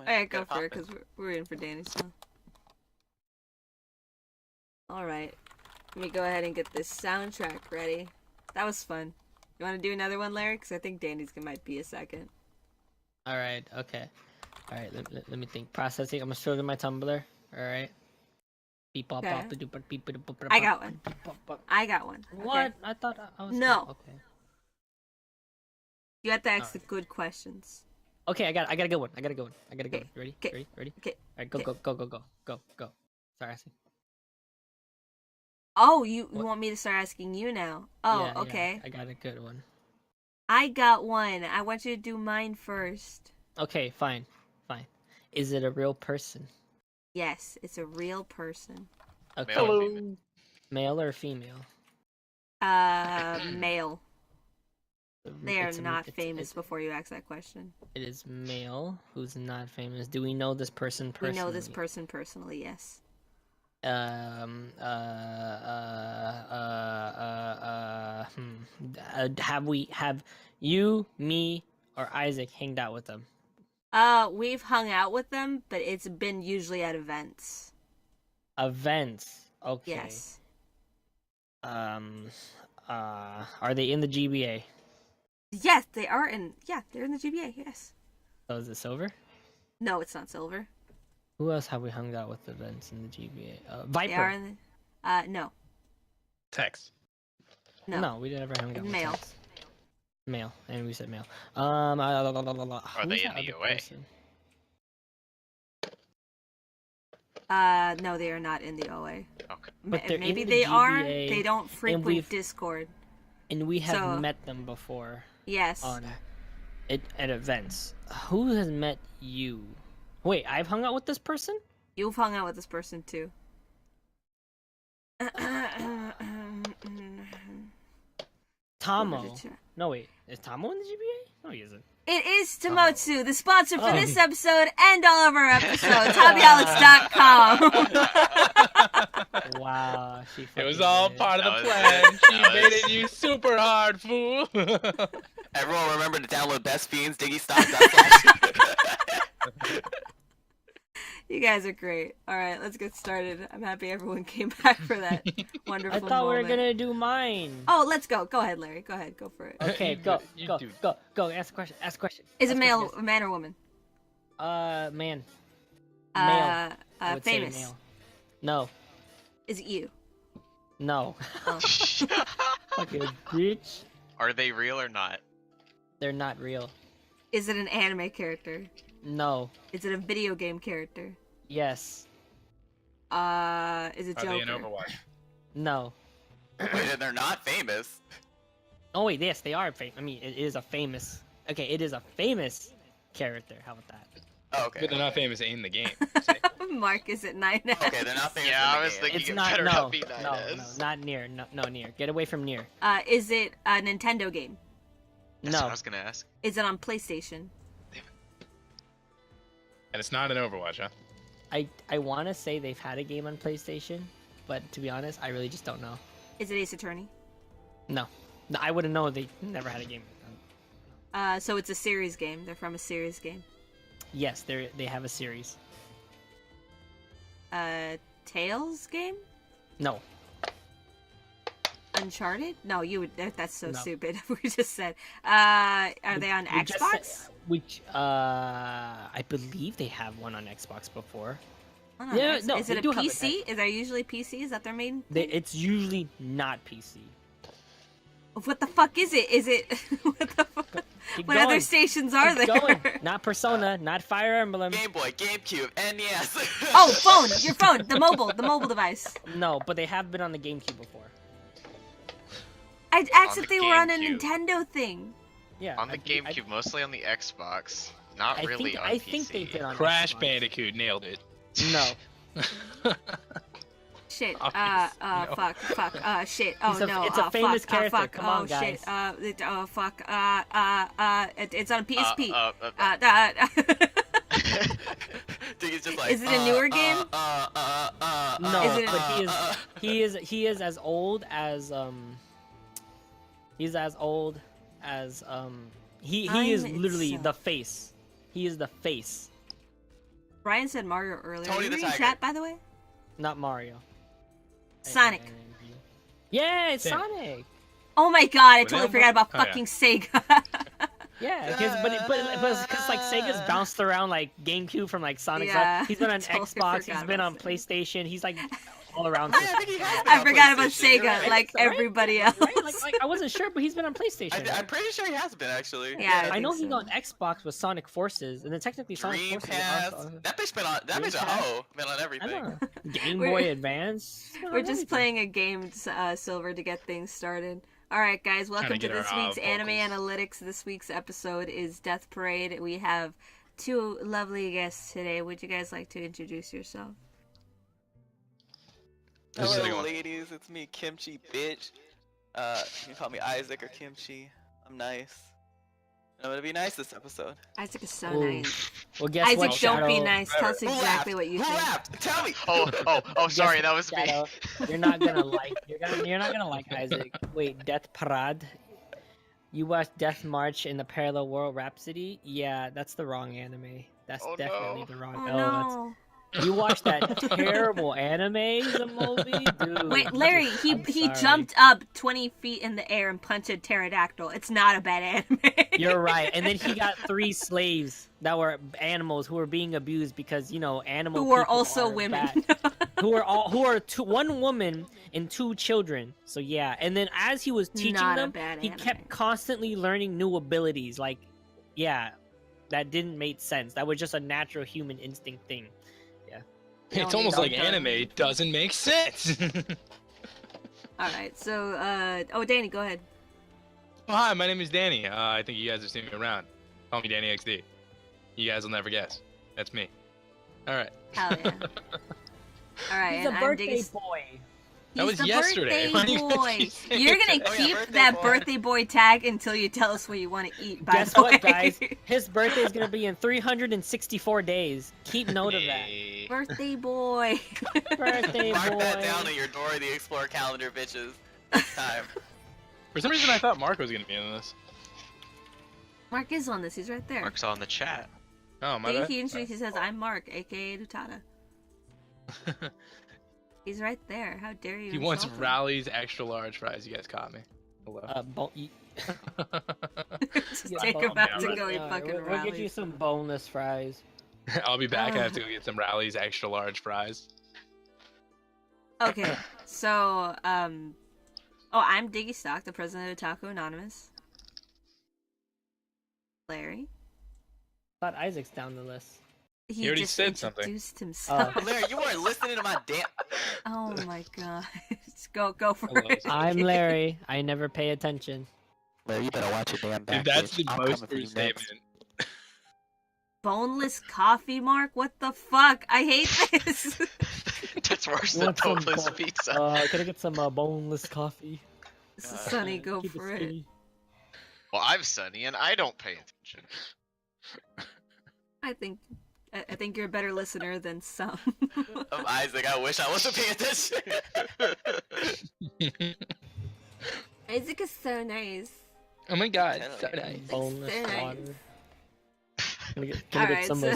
Alright, go for it, because we're in for Danny, so. Alright. Let me go ahead and get this soundtrack ready. That was fun. You want to do another one, Larry? Because I think Danny's might be a second. Alright, okay. Alright, let me think. Processing. I'm gonna show them my Tumblr. Alright. I got one. I got one. What? I thought I was. No. Okay. You have to ask the good questions. Okay, I got a good one. I got a good one. Okay. Ready? Okay. Ready? Ready? Okay. Alright, go. Start asking. Oh, you want me to start asking you now? Oh, Yeah, okay. Yeah, I got a good one. I got one. I want you to do mine first. Okay, fine. Is it a real person? Yes, it's a real person. Okay. Male or female? Male or female? Male. They are not famous It's, before you ask that question. it is male who's not famous. Do we know this person personally? We know this person personally, yes. Have you, me, or Isaac hanged out with them? We've hung out with them, but it's been usually at events. Events. Okay. Yes. Are they in the GBA? Yes, they are in. Yeah, they're in the GBA. Yes. Oh, is it Silver? No, it's not Silver. Who else have we hung out with events in the GBA? Viper. They are in the. No. Text. No. No, we never hung out with Male. text. Male, and we said male. Are they in the OA? No, they are not in the OA. Okay. But they're Maybe in the they are. GBA, They don't frequent Discord. And we have So- met them before Yes. at events. Who has met you? Wait, I've hung out with this person? You've hung out with this person too. Tomo. No, wait. Is Tomo in the GBA? No, he isn't. It is Tomotsu, the sponsor for Oh. this episode and all of our episodes. HobbyAlex.com. Wow. It was all part of the plan. She made it you super hard, fool. Everyone remember to download Best Fiends, Diggy You guys are great. All right, let's get started. I'm happy everyone came back for that wonderful I thought we were moment. gonna do mine. Oh, let's go. Go ahead, Larry. Go ahead. Go for it. Okay, You do. go. Ask a question. Is Ask a a male, question. a man or woman? Man. Male. I would say Famous. male. No. Is it you? No. Oh. Fucking bitch. Are they real or not? They're not real. Is it an anime character? No. Is it a video game character? Yes. Is it Are Joker? they in Overwatch? No. Wait, they're not famous. Oh wait, yes, they are famous. I mean, it is a famous. Okay, it is a famous character. How about that? Oh, okay. But they're not famous in the game. Mark is at 9. Okay, they're not famous. Yeah, in the I was game. thinking- It's it not. better No. not be No. Nines. Not near. No. Near. Get away from near. Is it a Nintendo game? That's No. what I was gonna ask. Is it on PlayStation? And it's not an Overwatch, huh? I want to say they've had a game on PlayStation, but to be honest, I really just don't know. Is it Ace Attorney? No, I wouldn't know. They never had a game. So it's a series game. They're from a series game. Yes, they have a series. Tales game? No. Uncharted? No, you would. That's so No. stupid. We just said. Are they on We just Xbox? said- which I believe they have one on Xbox before. Oh, no, Yeah, no, is they it a do have PC? Is there usually PC? Is that their main? It's usually not PC. What the fuck is it? Is it? What the fuck? Keep What going. other stations are Keep there? going. Not Persona, not Fire Emblem. Game Boy, GameCube, NES. Oh, phone! Your phone! The mobile device. No, but they have been on the GameCube before. I asked On if the they were on a GameCube. Nintendo thing. Yeah. On the I GameCube, mostly on the Xbox. Not really think, on I PC. think they've been on Crash Xbox. Bandicoot nailed it. No. Shit. Obvious. No. Fuck. Shit. Oh It's a- no. it's a famous fuck. character. Fuck. Come Oh on, shit. guys. Fuck. It's on PSP. Diggy's just like, Is it a newer game? No, Is it- but he is as old as he is I'm literally so- the face. He is the face Brian said Mario earlier. Tony Are you the reading Tiger. chat, by the way? Not Mario. Sonic. Yeah, it's Damn. Sonic. Oh my god, I Were they totally on forgot about both? Oh, yeah. fucking Sega. Yeah, because like Sega's bounced around like GameCube from like Sonic. Yeah, He's been on totally Xbox. He's forgot been about on Sega. PlayStation. He's like all around. Yeah, I think he has been I on forgot about PlayStation. You're Sega, right. like Right? everybody else. Right? Like, I wasn't sure, but he's been on PlayStation. I'm pretty sure he has been actually. Yeah, I know think he so. got Xbox with Sonic Forces, and then technically Sonic Forces. Dreamcast. Also... That bitch been on. That bitch a Dreamcast. hoe. Been on I everything. know. Game We're- Boy Advance. We're just playing a game, Silver, to get things started. Alright, guys, welcome to get this our, week's Anime vocals. Analytics. This week's episode is Death Parade. We have two lovely guests today. Would you guys like to introduce yourself? This is a good Hello, one. ladies. It's me, Kimchi, bitch. You can call me Isaac or Kimchi. I'm nice. I'm gonna be nice this episode. Isaac is so Ooh. nice. Well, guess Isaac, what, don't be Shadow? nice. Tell us Who exactly laughed? what you Who think. laughed? Tell me. Oh, sorry, that was me. Shadow, you're not gonna like. You're not gonna like Isaac. Wait, Death Parade. You watched Death March in the Parallel World Rhapsody? Yeah, that's the wrong anime. That's Oh, definitely no. the wrong. Oh that's- no. You watched that terrible anime, the movie, dude. Wait, Larry, he I'm he sorry. jumped up 20 feet in the air and punched a pterodactyl. It's not a bad anime. You're right. And then he got 3 slaves that were animals who were being abused because animal Who were people also are women. bad. who are one woman and 2 children. So yeah, and then as he was teaching Not a them, bad he anime. kept constantly learning new abilities. Like, yeah, that didn't make sense. That was just a natural human instinct thing. No, It's almost you like don't. anime doesn't make sense. Alright, so, Danny, go ahead. Oh, hi, my name is Danny. I think you guys have seen me around. Call me Danny XD. You guys will never guess. That's me. All right. Hell yeah. Alright, He's and a I'm birthday Diggy. boy. That He's was the yesterday. birthday Why do you boy. keep saying You're gonna that? Oh, yeah, keep birthday that boy. birthday boy tag until you tell us what you want to eat. By Guess the what, way. guys? His birthday is gonna be in 364 days. Keep note of that. Yay. Birthday boy. Birthday Mark boy. that down on your Dora the Explorer calendar, bitches. Next time. For some reason, I thought Mark was gonna be in this. Mark is on this. He's right there. Mark's on the chat. Oh my He bad. introduced. He says, "I'm Mark, aka Dutada." He's right there. How dare you? He wants insult him? Rally's extra large fries. You guys caught me. Hello. Just Yeah, take him bone- out to yeah, go eat yeah, fucking we'll get you rallies. some boneless fries. I'll be back. I have to go get some Rally's extra large fries. Okay, so I'm Diggy Stock, the president of Otaku Anonymous. Larry. Thought Isaac's down the list. He already just said something. introduced himself. Larry, you weren't listening to my damn. Oh my god. Go for Hello. it. I'm Larry. I never pay attention. Larry, you better watch your damn back. Dude, that's bitch. the I'm most coming for you true next. statement. Boneless coffee, Mark? What the fuck? I hate this. That's worse You than want some boneless bone- pizza. Can I get some boneless coffee? Sonny, go Keep for it. steady. Well, I'm Sunny, and I don't pay attention. I think you're a better listener than some. Isaac, I wish I wasn't paying attention. Isaac is so nice. Oh my god, Tell so me. nice. Boneless Very water. nice. Can I get Alright, some so of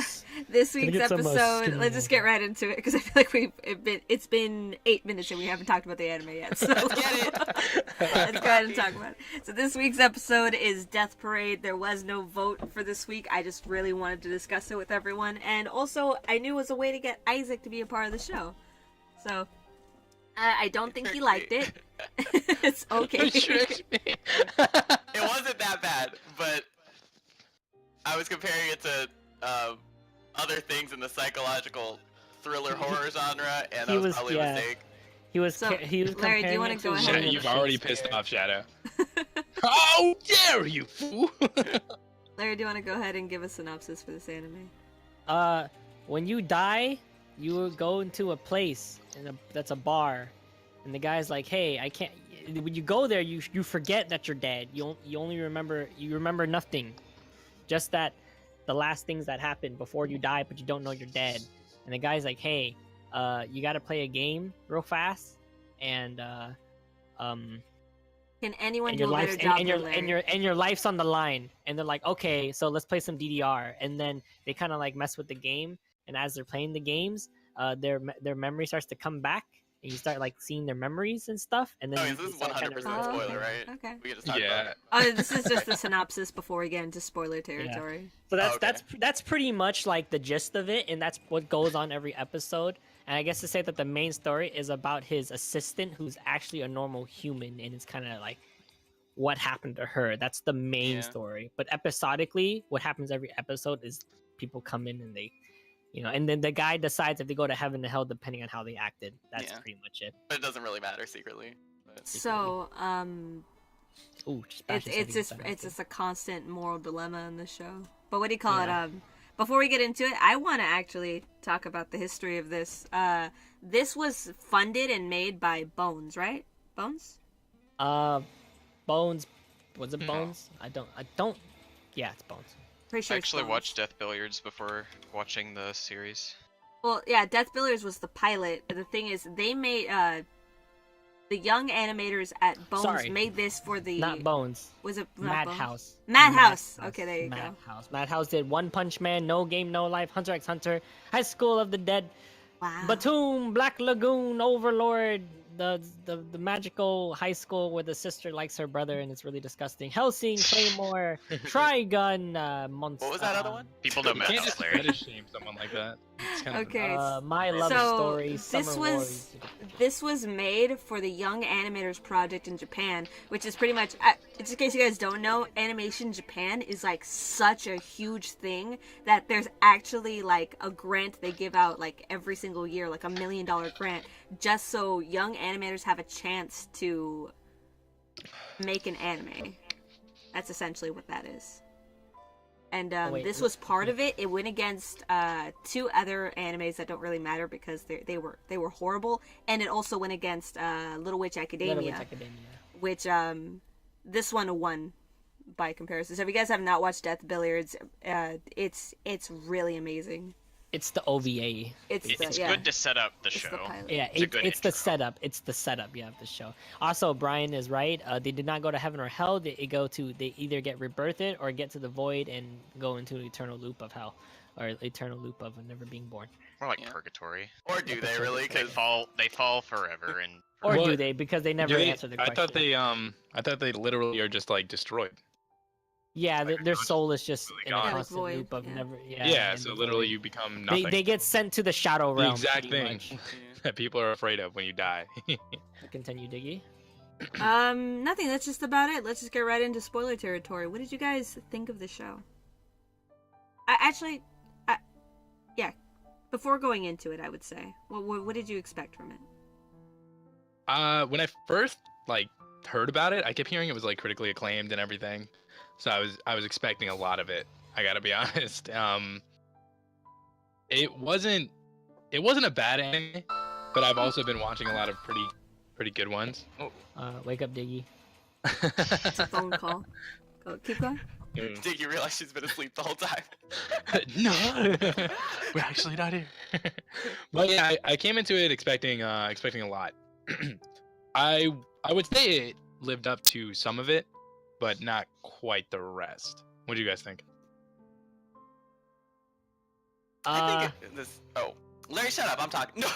this Can I week's get some, episode, skinny let's just water? get right into it because I feel like it's been 8 minutes and we haven't talked about the anime yet. So Get it. let's go ahead and talk about it. So this week's episode is Death Parade. There was no vote for this week. I just really wanted to discuss it with everyone, and also I knew it was a way to get Isaac to be a part of the show. So I don't think he liked it. It's okay. You tricked me. It wasn't that bad, but I was comparing it to other things in the psychological thriller horror genre, and He that was was- probably yeah. a mistake. He was So, he was Larry, do you comparing wanna it go to ahead Shadow, and- William you've already Shakespeare. pissed off Shadow. How dare you, fool! Larry, do you want to go ahead and give a synopsis for this anime? When you die, you go into a place that's a bar, and the guy's like, "Hey, I can't." When you go there, you forget that you're dead. You only remember nothing, just that the last things that happened before you die, but you don't know you're dead. And the guy's like, "Hey, you got to play a game real fast, and Can anyone and do your a better life job and than Larry? your life's on the line." And they're like, "Okay, so let's play some DDR." And then they kind of like mess with the game, and as they're playing the games, their memory starts to come back, and you start like seeing their memories and stuff, and then Oh, you yeah, this is start kind 100% of Oh, spoiler, okay. right? Okay. We can just talk about Yeah. it. Oh, this is just the synopsis before we get into spoiler territory. So that's Okay. that's pretty much like the gist of it, and that's what goes on every episode. And I guess to say that the main story is about his assistant, who's actually a normal human, and it's kind of like what happened to her. That's the main Yeah. story. But episodically, what happens every episode is people come in and they, and then the guy decides if they go to heaven or hell depending on how they acted. That's Yeah. pretty much it. But it doesn't really matter secretly. But... So, Ooh, just it's bash his head it's just against that it's apple. just a constant moral dilemma in the show. But what do you call Yeah. it? Before we get into it, I want to actually talk about the history of this. This was funded and made by Bones, right? Bones? Bones. Was it No. Bones? I don't. Yeah, it's Bones. Pretty sure I it's actually Bones. watched Death Billiards before watching the series. Well, yeah, Death Billiards was the pilot. The thing is, they made the young animators at Bones Sorry. made this for the Not Bones. Was it not Bones? Madhouse. Madhouse. Okay, there you go. Madhouse. Madhouse did One Punch Man, No Game, No Life, Hunter x Hunter, High School of the Dead, Wow. Batum, Black Lagoon, Overlord, the magical high school where the sister likes her brother and it's really disgusting. Helsing, Claymore, Trigun, Monster. What was that other one? People know You can't Madhouse, just Larry. fetish shame someone like that. It's kind of Okay. My Love So, Story, this Summer was- Wars. This was made for the Young Animators Project in Japan, which is pretty much, just in case you guys don't know, Animation Japan is like such a huge thing that there's actually like a grant they give out like every single year, like $1 million grant, just so young animators have a chance to make an anime. That's essentially what that is. And wait, this wh- was part of it. It went against two other animes that don't really matter because they were horrible, and it also went against Little Witch Academia, Little Witch Academia. which this one won by comparison. So if you guys have not watched Death Billiards, it's really amazing. It's the OVA. It's yeah, good to set up the it's show. the pilot. Yeah, It's a good it's the intro. setup. It's the setup, yeah, of the show. Also, Brian is right. They did not go to heaven or hell. They either get rebirthed or get to the void and go into an eternal loop of hell, or eternal loop of never being born. More like Yeah. purgatory. Or do they really? They Because fall forever, and Or do What- they? Because they never Do they- answer the I question. thought they literally are just like destroyed. Yeah, their conscious soul is just really in a gone. Yeah, like constant void, loop of yeah. never. Yeah, Yeah, in so the literally void. you become nothing. They get sent to the shadow the realm. exact pretty thing much. that people are afraid of when you die. Continue, Diggy. Nothing. That's just about it. Let's just get right into spoiler territory. What did you guys think of the show? Yeah. Before going into it, I would say, what did you expect from it? When I first heard about it, I kept hearing it was like critically acclaimed and everything, so I was expecting a lot of it. I gotta be honest. It wasn't a bad anime, but I've also been watching a lot of pretty good ones. Wake up, Diggy. It's a phone call. Go, keep going. did you realize she's been asleep the whole time? No, we're actually not here. But yeah, I came into it expecting a lot. I would say it lived up to some of it, but not quite the rest. What do you guys think? I think this. Oh, Larry, shut up! I'm talking. No.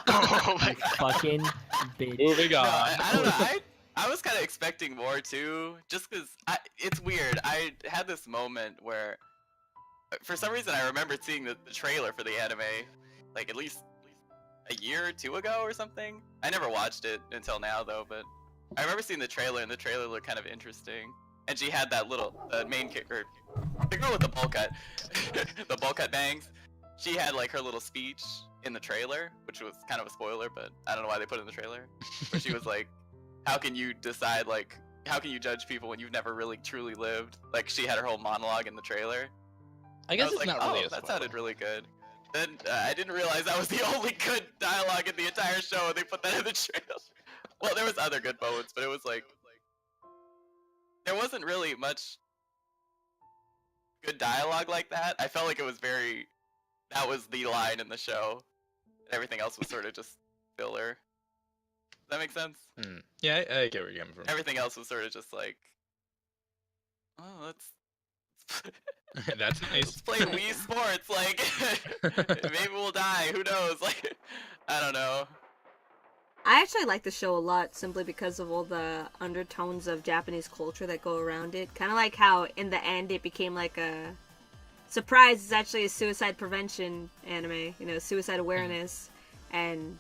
oh my god. Fucking bitch. Moving No, on. I don't know. I was kind of expecting more too, just because it's weird. I had this moment where, for some reason, I remembered seeing the trailer for the anime, like at least a year or two ago or something. I never watched it until now though, but I remember seeing the trailer, and the trailer looked kind of interesting. And she had that little main character, the girl with the bowl cut, the bowl cut bangs. She had like her little speech in the trailer, which was kind of a spoiler, but I don't know why they put it in the trailer. Where she was like, how can you decide, like, how can you judge people when you've never really truly lived? Like, she had her whole monologue in the trailer. I guess was it's like, not really oh, a that spoiler. sounded really good. Then I didn't realize that was the only good dialogue in the entire show, and they put that in the trailer. Well, there was other good moments, but it was like, there wasn't really much good dialogue like that. I felt like it was that was the line in the show, and everything else was sort of just filler. Does that make sense? Yeah, I get where you're coming from. Everything else was sort of just like, oh, let's That's nice. Let's play Wii Sports. Like, maybe we'll die. Who knows? Like, I don't know. I actually like the show a lot simply because of all the undertones of Japanese culture that go around it. Kind of like how in the end it became like a surprise. It's actually a suicide prevention anime, you know, suicide awareness, and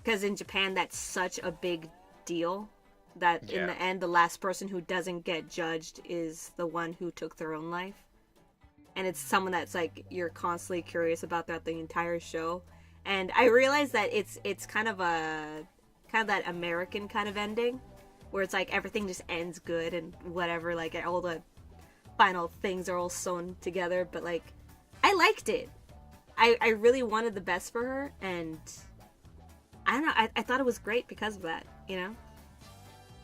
because in Japan that's such a big deal that in the end the last person who doesn't get judged is the one who took their own life, and it's someone that's like you're constantly curious about throughout the entire show. And I realized that it's kind of that American kind of ending where it's like everything just ends good and whatever, like all the final things are all sewn together, but like I liked it. I really wanted the best for her, and I don't know, I thought it was great because of that, you know?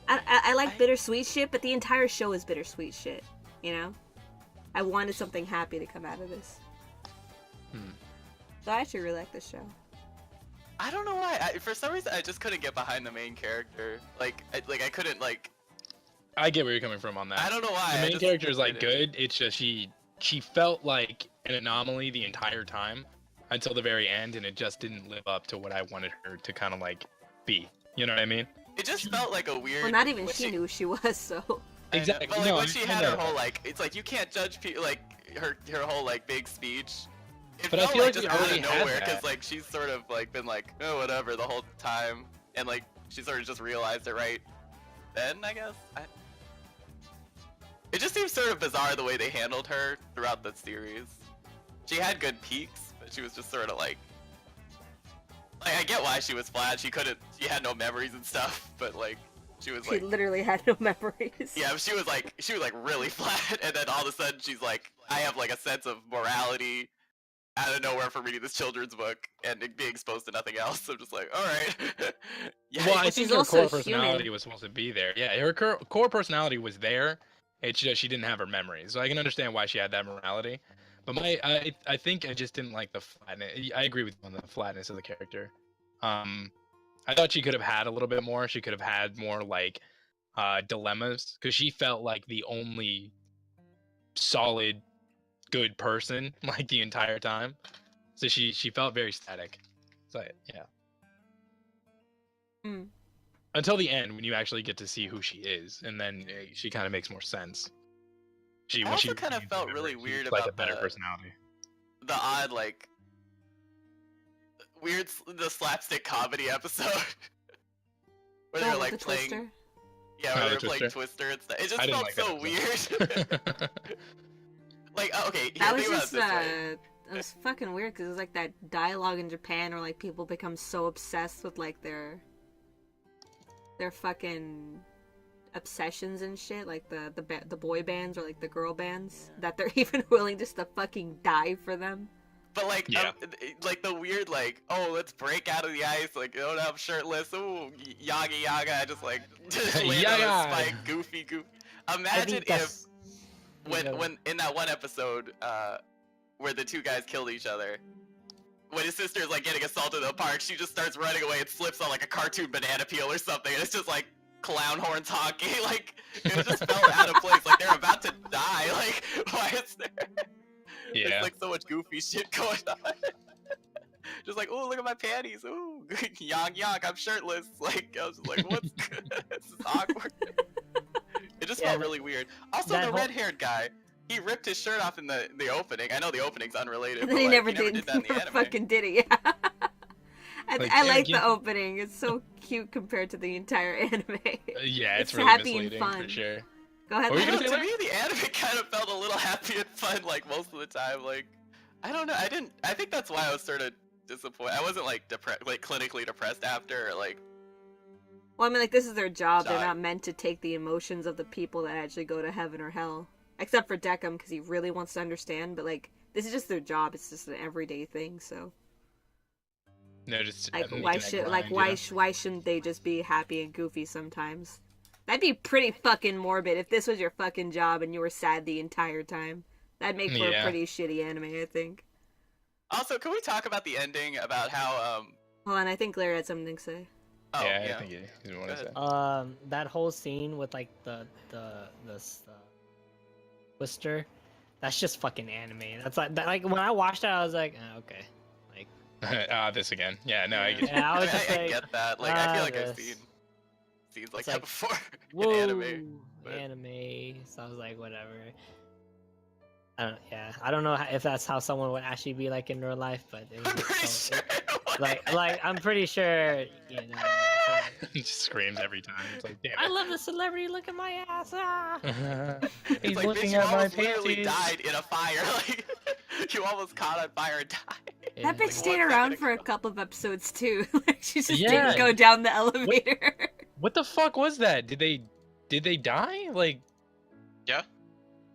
I like bittersweet shit, but the entire show is bittersweet shit, you know? I wanted something happy to come out of this. So I actually really like this show. I don't know why. For some reason, I just couldn't get behind the main character. Like I couldn't like. I get where you're coming from on that. I don't know why. The main character is like good. It's just she felt like an anomaly the entire time until the very end, and it just didn't live up to what I wanted her to kind of like be. You know what I mean? It just felt like a weird. Well, not even she knew who she was, so. Exactly. But like No, when I she know. had her whole like, it's like you can't judge people, like her whole like big speech. It But I felt feel like just we out of already had nowhere that. because like she's sort of like been like oh whatever the whole time, and like she sort of just realized it right then, I guess. It just seems sort of bizarre the way they handled her throughout the series. She had good peaks, but she was just sort of like I get why she was flat. She had no memories and stuff, but like she was She like literally had no memories. yeah, she was like really flat, and then all of a sudden she's like, I have like a sense of morality out of nowhere from reading this children's book and it being exposed to nothing else. I'm just like, all right. Yeah, Well, I But think she's her also core personality human. was supposed to be there. Yeah, her core personality was there. It's just she didn't have her memories. So I can understand why she had that morality. But I think I just didn't like the flatness. I agree with you on the flatness of the character. I thought she could have had a little bit more. She could have had more like dilemmas because she felt like the only solid good person like the entire time. So she felt very static. So yeah. Mm. Until the end when you actually get to see who she is, and then she kind of makes more sense. I also kind of felt really weird about a better personality. the odd like the slapstick comedy episode where they were like the playing Twister. yeah, Oh, where the they were playing Twister. Twister and stuff. It just I didn't felt like that so episode. weird. Like okay, That was think about just it this way. it was fucking weird because it was like that dialogue in Japan where like people become so obsessed with like their fucking obsessions and shit, like the boy bands or like the girl bands, that they're even willing just to fucking die for them. But like, Yeah. like the weird like, oh, let's break out of the ice. Like, oh, I'm shirtless. Ooh, yaga. I just like just land on a Yaga. spike. Goofy. I Imagine think if that's when in that one episode where the two guys killed each other, when his sister is like getting assaulted in the park, she just starts running away and slips on like a cartoon banana peel or something, and it's just like clown horns honking. Like it just felt out of place. Like they're about to die. Like why is there? Yeah. There's like so much goofy shit going on. Just like, oh, look at my panties. Ooh, yonk, I'm shirtless. Like, I was just like, what's this is awkward. It just felt really weird. Also, that the whole- red-haired guy, he ripped his shirt off in the opening. I know the opening's unrelated, And but then he like, never he never did. did that in the Never anime. fucking did it. Yeah. Like, I damn, like you- the opening. It's so cute compared to the entire anime. Yeah, it's It's really happy and misleading fun. for sure. Go ahead. What were you Leo. gonna say, To Larry? me, the anime kind of felt a little happy and fun, like most of the time. Like, I don't know. I think that's why I was sort of disappointed. I wasn't like depressed, like clinically depressed after, or like. Well, I mean, like, this is their job. They're Sorry. not meant to take the emotions of the people that actually go to heaven or hell. Except for Decim, because he really wants to understand. But, like, this is just their job. It's just an everyday thing, so. No, just Like, making why that should, grind, like, you why, know? why shouldn't they just be happy and goofy sometimes? That'd be pretty fucking morbid if this was your fucking job and you were sad the entire time. That'd make for a Yeah. pretty shitty anime, I think. Also, can we talk about the ending? About how Hold on, I think Larry had something to say. Oh, yeah, I think you want Go to say. ahead. that whole scene with like the Twister, That's just fucking anime. That's like when I watched it, I was like, oh, okay. Like, This again. Yeah, no, I get it. yeah, I was just I like, get that. Like, I feel like I've this. seen scenes like It's that like, before whoa, in anime. but- anime. So I was like, whatever. I don't know if that's how someone would actually be like in real life, but it I'm was pretty so, sure. like I'm pretty sure, you know. so- He just screams every time. It's like, damn I it. love the celebrity. Look at my ass. Ah. It's He's like, looking bitch, you at my almost literally panties. died in a fire. Like, you almost caught on fire and died. Yeah. That bitch Like, stayed 1 around second for a ago. couple of episodes too. Like she just Yeah. didn't go down the elevator. What the fuck was that? Did they die? Like,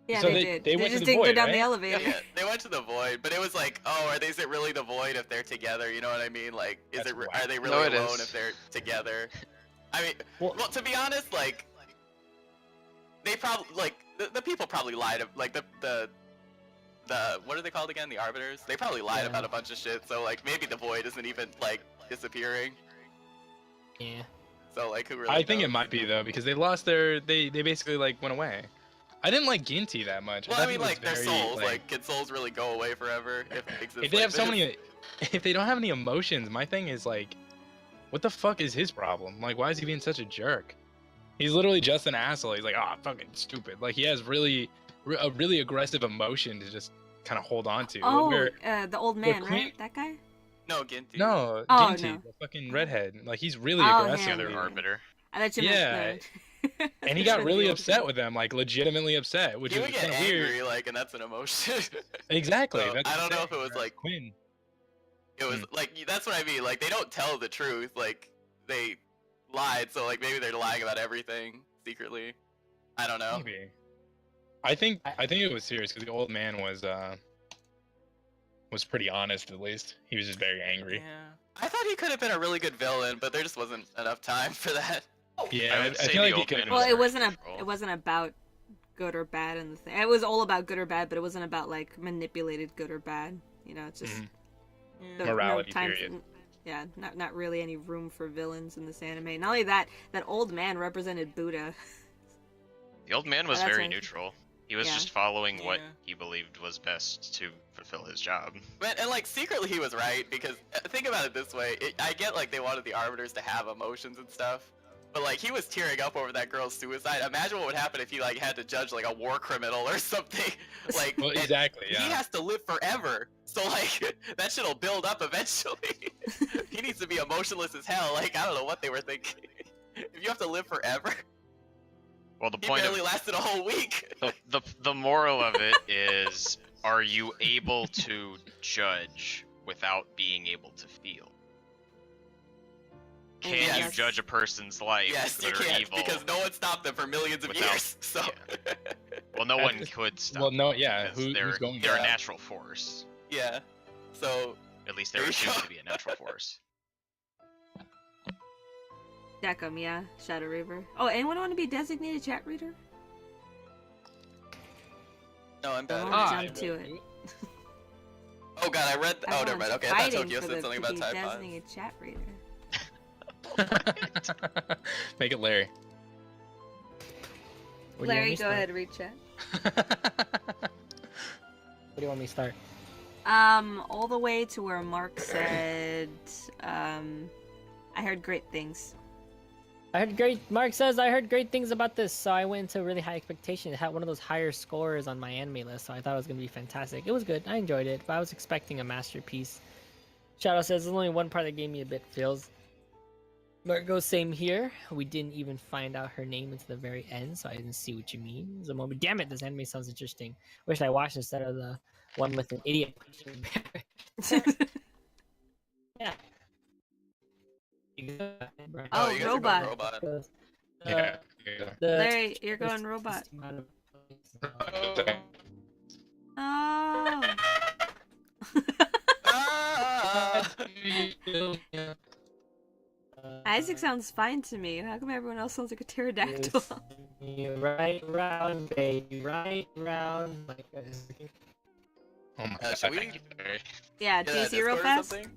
Yeah, So they they- did. they They went to just the didn't go void, down the right? elevator. Yeah, they went to the void, but it was like, oh, is it really the void if they're together? You know what I mean? Like, That's whack. are they No, really it alone is. if they're together? I mean, Well- well, to be honest, like, they probably like the people probably lied. Like the what are they called again? The arbiters. They probably lied Yeah. about a bunch of shit. So like maybe the void isn't even like disappearing. Yeah. So like who really? I think it knows? might be though because they lost their they basically like went away. I didn't like Ginty that much. Well, thought I he mean, was like their very, souls. Like, can souls really go away forever if it exists? if they like have so this? many, if they don't have any emotions, my thing is like, what the fuck is his problem? Like, why is he being such a jerk? He's literally just an asshole. He's like, oh, fucking stupid. Like he has a really aggressive emotion to just kind of hold on to. Oh, Where- the old man, Queen- right? That guy? No, Ginty. no, Oh, Ginty, no. the fucking redhead. Like he's really Oh, aggressive. him. The other Yeah. arbiter. I thought you Yeah. meant the... And he got really upset with them, like legitimately upset, which He is would get kind of angry, weird. like, and that's an emotion. Exactly. So, that's I don't know insane, if it was, whereas like- Quinn. It was like that's what I mean. Like they don't tell the truth. Like they lied, so like maybe they're lying about everything secretly. I don't know. Maybe. I think it was serious because the old man was pretty honest. At least he was just very angry. Yeah. I thought he could have been a really good villain, but there just wasn't enough time for that. Yeah, I would say feel the like he old could. man Well, was it very wasn't neutral. it wasn't about good or bad in the thing. It was all about good or bad, but it wasn't about like manipulated good or bad. You know, it's just Mhm. no Morality time period. yeah, not really any room for villains in this anime. Not only that, that old man represented Buddha. The old man was that's very a- neutral. He was yeah. just following what Yeah. he believed was best to fulfill his job. But and like secretly he was right because think about it this way. I get like they wanted the arbiters to have emotions and stuff, but like he was tearing up over that girl's suicide. Imagine what would happen if he like had to judge like a war criminal or something. Like Well, and exactly. he Yeah. has to live forever. So like that shit'll build up eventually. He needs to be emotionless as hell. Like I don't know what they were thinking. If you have to live forever, Well, the he point barely of lasted a whole week. the moral of it is, are you able to judge without being able to feel? Can you Yes. judge a person's life, Yes, you good or can't evil? because no one stopped them for millions of Without- years. So Well, no At one this- could stop. Well, no, them yeah. because Who's going? they're a Yeah. natural force. yeah. So At least There they're you assumed go. to be a natural force. Deckham, yeah, Shadow Reaver. Oh, anyone want to be designated chat reader? no, I'm bad. Don't Ah, jump to it. Oh god, I read. Oh, never Everyone's mind. Okay, I thought fighting Tokyo for said the- something to about be Tide Pods. designated chat reader. Make it Larry. Where do you want me Larry, to go start? ahead, read chat. Where do you want me to start? All the way to where Mark said, I heard great things. Mark says I heard great things about this, so I went into really high expectation. It had one of those higher scores on my anime list, so I thought it was gonna be fantastic. It was good. I enjoyed it, but I was expecting a masterpiece. Shadow says there's only one part that gave me a bit feels. Mark goes same here. We didn't even find out her name until the very end, so I didn't see what you mean. There's a moment. Damn it, this anime sounds interesting. Wish I watched instead of the one with an idiot. Yeah. Oh, you guys are going robot. robot. Yeah. Larry, you're going robot. Oh. Ah! Isaac sounds fine to me. How come everyone else sounds like a pterodactyl? Right round, baby, right round. Like, Oh my Should god. we Yeah, get a DC real Discord or fast. something?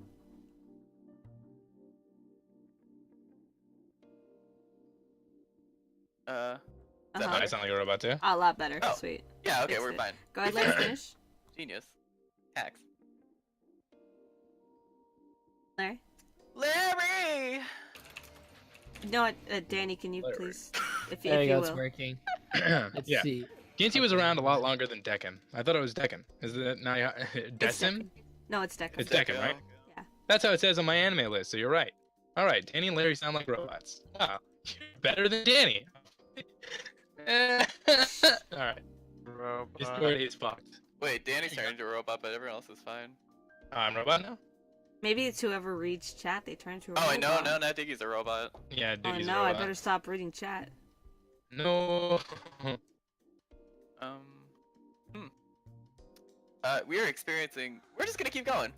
Is that Uh-huh. I better? sound like a robot too. A lot better. Oh. Sweet. Yeah, okay, Fixed we're it. fine. Go ahead, let us finish. Genius. Hacks. Larry? Larry! You know what, Danny, can you Larry. please, if There you you go, it's will. working. Let's Yeah. see. Ginty was around a lot longer than Decan. I thought it was Decan. Is it now It's Decim? Deku. No, it's Deku. It's Decan, right? Yeah. That's how it says on my anime list, so you're right. Alright, Danny and Larry sound like robots. Wow. Better than Danny. Alright. This story is fucked. Wait, Danny's turning into a robot, but everyone else is fine. I'm a robot now? Maybe it's whoever reads chat, they turn to a Oh, robot. wait, no, I think he's a robot. Yeah, Oh dude, he's no, a I robot. better stop reading chat. No. Um. We are experiencing. We're just gonna keep going.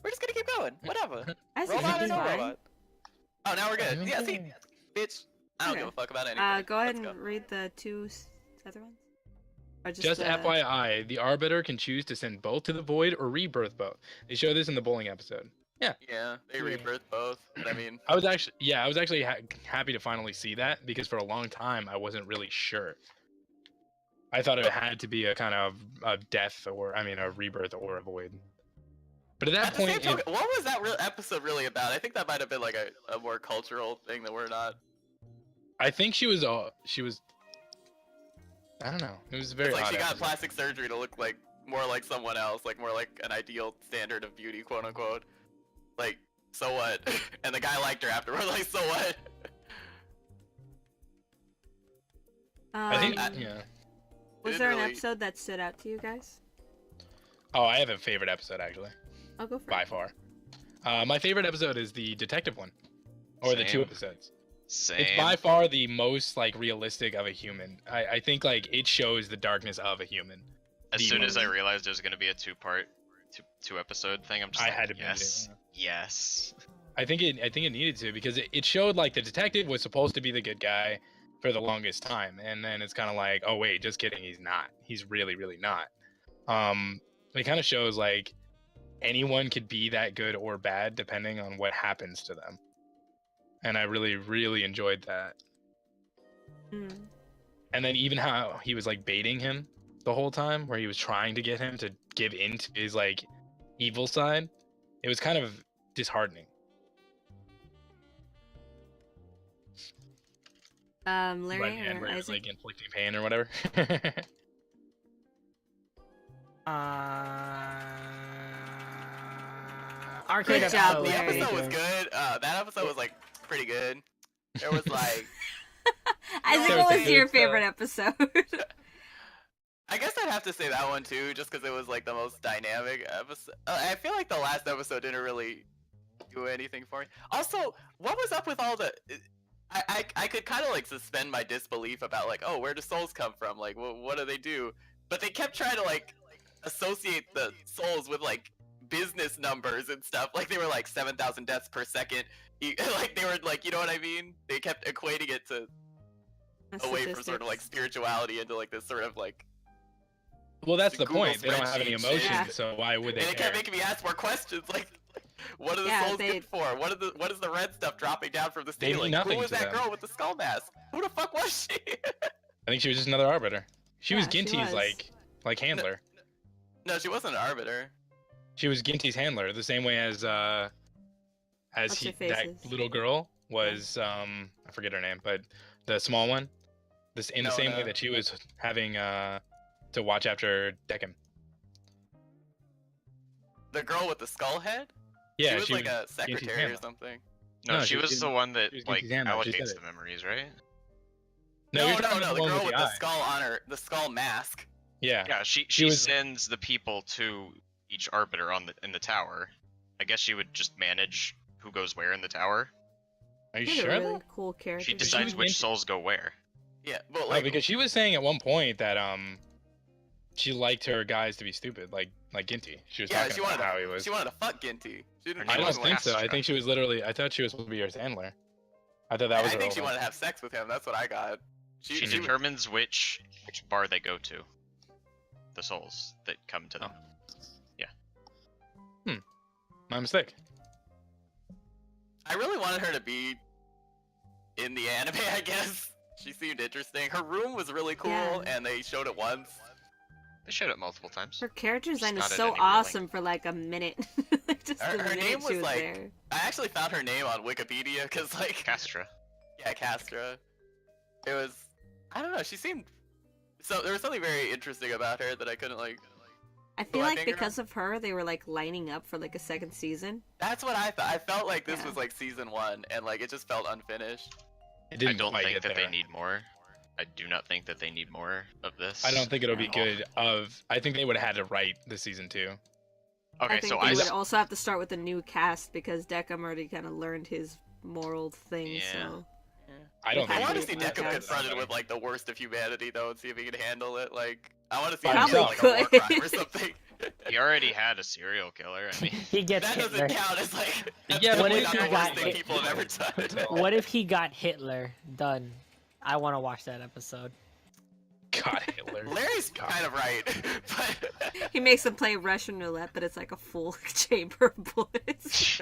Whatever. I see Robot or it's no fine. robot? Oh, now we're good. Yeah, see, bitch. I don't Okay. give a fuck about anything. Go ahead Let's and go. read the two other ones. Or Just FYI, the Arbiter can choose to send both to the Void or rebirth both. They show this in the bowling episode. Yeah, they Yeah. rebirth both. But I mean, I was actually happy to finally see that because for a long time I wasn't really sure. I thought it had to be a kind of a death or a rebirth or a void. But at that at the same point, token, what was that real episode really about? I think that might have been like a more cultural thing that we're not. I think she was. I don't know. It was a very It's like odd she got episode. plastic surgery to look like more like someone else, like more like an ideal standard of beauty, quote unquote. Like, so what? And the guy liked her afterward. Like, so what? I think. Um, Yeah. Was didn't there an really- episode that stood out to you guys? Oh, I have a favorite episode actually, I'll go for by it. far. My favorite episode is the detective one, or the two Same. episodes. Same. It's by far the most like realistic of a human. I think like it shows the darkness of a human. As the soon as I movie. realized there was gonna be a two episode thing, I'm just I like, had to binge it, yes, yes. I think it needed to because it showed like the detective was supposed to be the good guy for the longest time, and then it's kind of like, oh wait, just kidding, he's not. He's really not. It kind of shows like anyone could be that good or bad depending on what happens to them, and I really enjoyed that. Mm. And then even how he was like baiting him the whole time, where he was trying to get him to give in to his like evil side, it was kind of disheartening. Larry And or where he was, Isaac? like inflicting pain or whatever. Arcade Good job, episode. The Larry. episode was good. That episode was like pretty good. There was like, Isaac, There what was was a your good favorite episode? I guess I'd have to say that one too, just because it was like the most dynamic episode. I feel like the last episode didn't really do anything for me. Also, what was up with all the? I could kind of like suspend my disbelief about like, oh, where do souls come from? Like, what do they do? But they kept trying to like associate the souls with like business numbers and stuff. Like they were like 7,000 deaths per second. Like they were like, you know what I mean? They kept equating it to away from sort of like spirituality into like this sort of like. Well, that's the Google point. They don't have any spreadsheet emotions, shit. Yeah. so why would they And it care? kept making me ask more questions, like, what are the Yeah, souls they- good for? What is the red stuff dropping down from the They mean ceiling? nothing Who was to that them. girl with the skull mask? Who the fuck was she? I think she was just another arbiter. She was Yeah, she Ginty's was. like handler. No, she wasn't an arbiter. She was Ginty's handler, the same way as What's her that faces? little girl was I forget her name, but the small one. In the No, same way no. that she was having to watch after Deccan. The girl with the skull head? Yeah, she was like a secretary or handler. something. No, No, she was the one that she was like Ginty's handler, she said allocates it. the memories, right? No, you're talking no, about the one girl with the eye. skull on her, the skull mask. Yeah. Yeah, she was- sends the people to each arbiter in the tower. I guess she would just manage who goes where in the tower. Are you She's a sure? really though? cool character. She was decides which Ginty. souls go where. Yeah, but Oh, like, because she was saying at one point that she liked her guys to be stupid, like Ginty. She was yeah, talking she about wanted how he to, was. she wanted to fuck Ginty. She didn't. Her I name don't was think so. I Lastra. think she was literally. I thought she was supposed to be her handler. I thought that was. I her think she role. wanted to have sex with him. That's what I got. She determines which bar they go to. The souls that come to them. My mistake. I really wanted her to be in the anime. I guess She seemed interesting. Her room was really cool, Yeah. and they showed it once. They showed it multiple times. Her character design is not at so any really awesome for like a minute. Like, just Her, the her minute name she was was like. there. I actually found her name on Wikipedia because like. Castra. Yeah, Castra. It was. I don't know. She seemed. So there was something very interesting about her that I couldn't like. I feel my like finger because of her, they were like lining up for like a second season. That's what I thought. I felt like this Yeah. was like season 1, and like it just felt unfinished. It I didn't don't quite think get that there. they need more. I do not think that they need more of this. I don't think it'll be at all. good. I think they would have had to write the season 2. Okay, I think so they I would also have to start with a new cast because Deckham already kind of learned his moral thing. Yeah. So I don't I I think want to think see it would Deku have confronted with like the worst of humanity though, and see if he can handle it. Like I want to see By him do himself. like a war Could. crime or something. he already had a serial killer. I mean, He gets That Hitler. doesn't count as like. That's Yeah, what definitely if not he the worst got thing hit? people have ever done. What if he got Hitler? Done. I want to watch that episode. God, Hitler. Larry's God. kind of right, but he makes them play Russian roulette, but it's like a full chamber of bullets.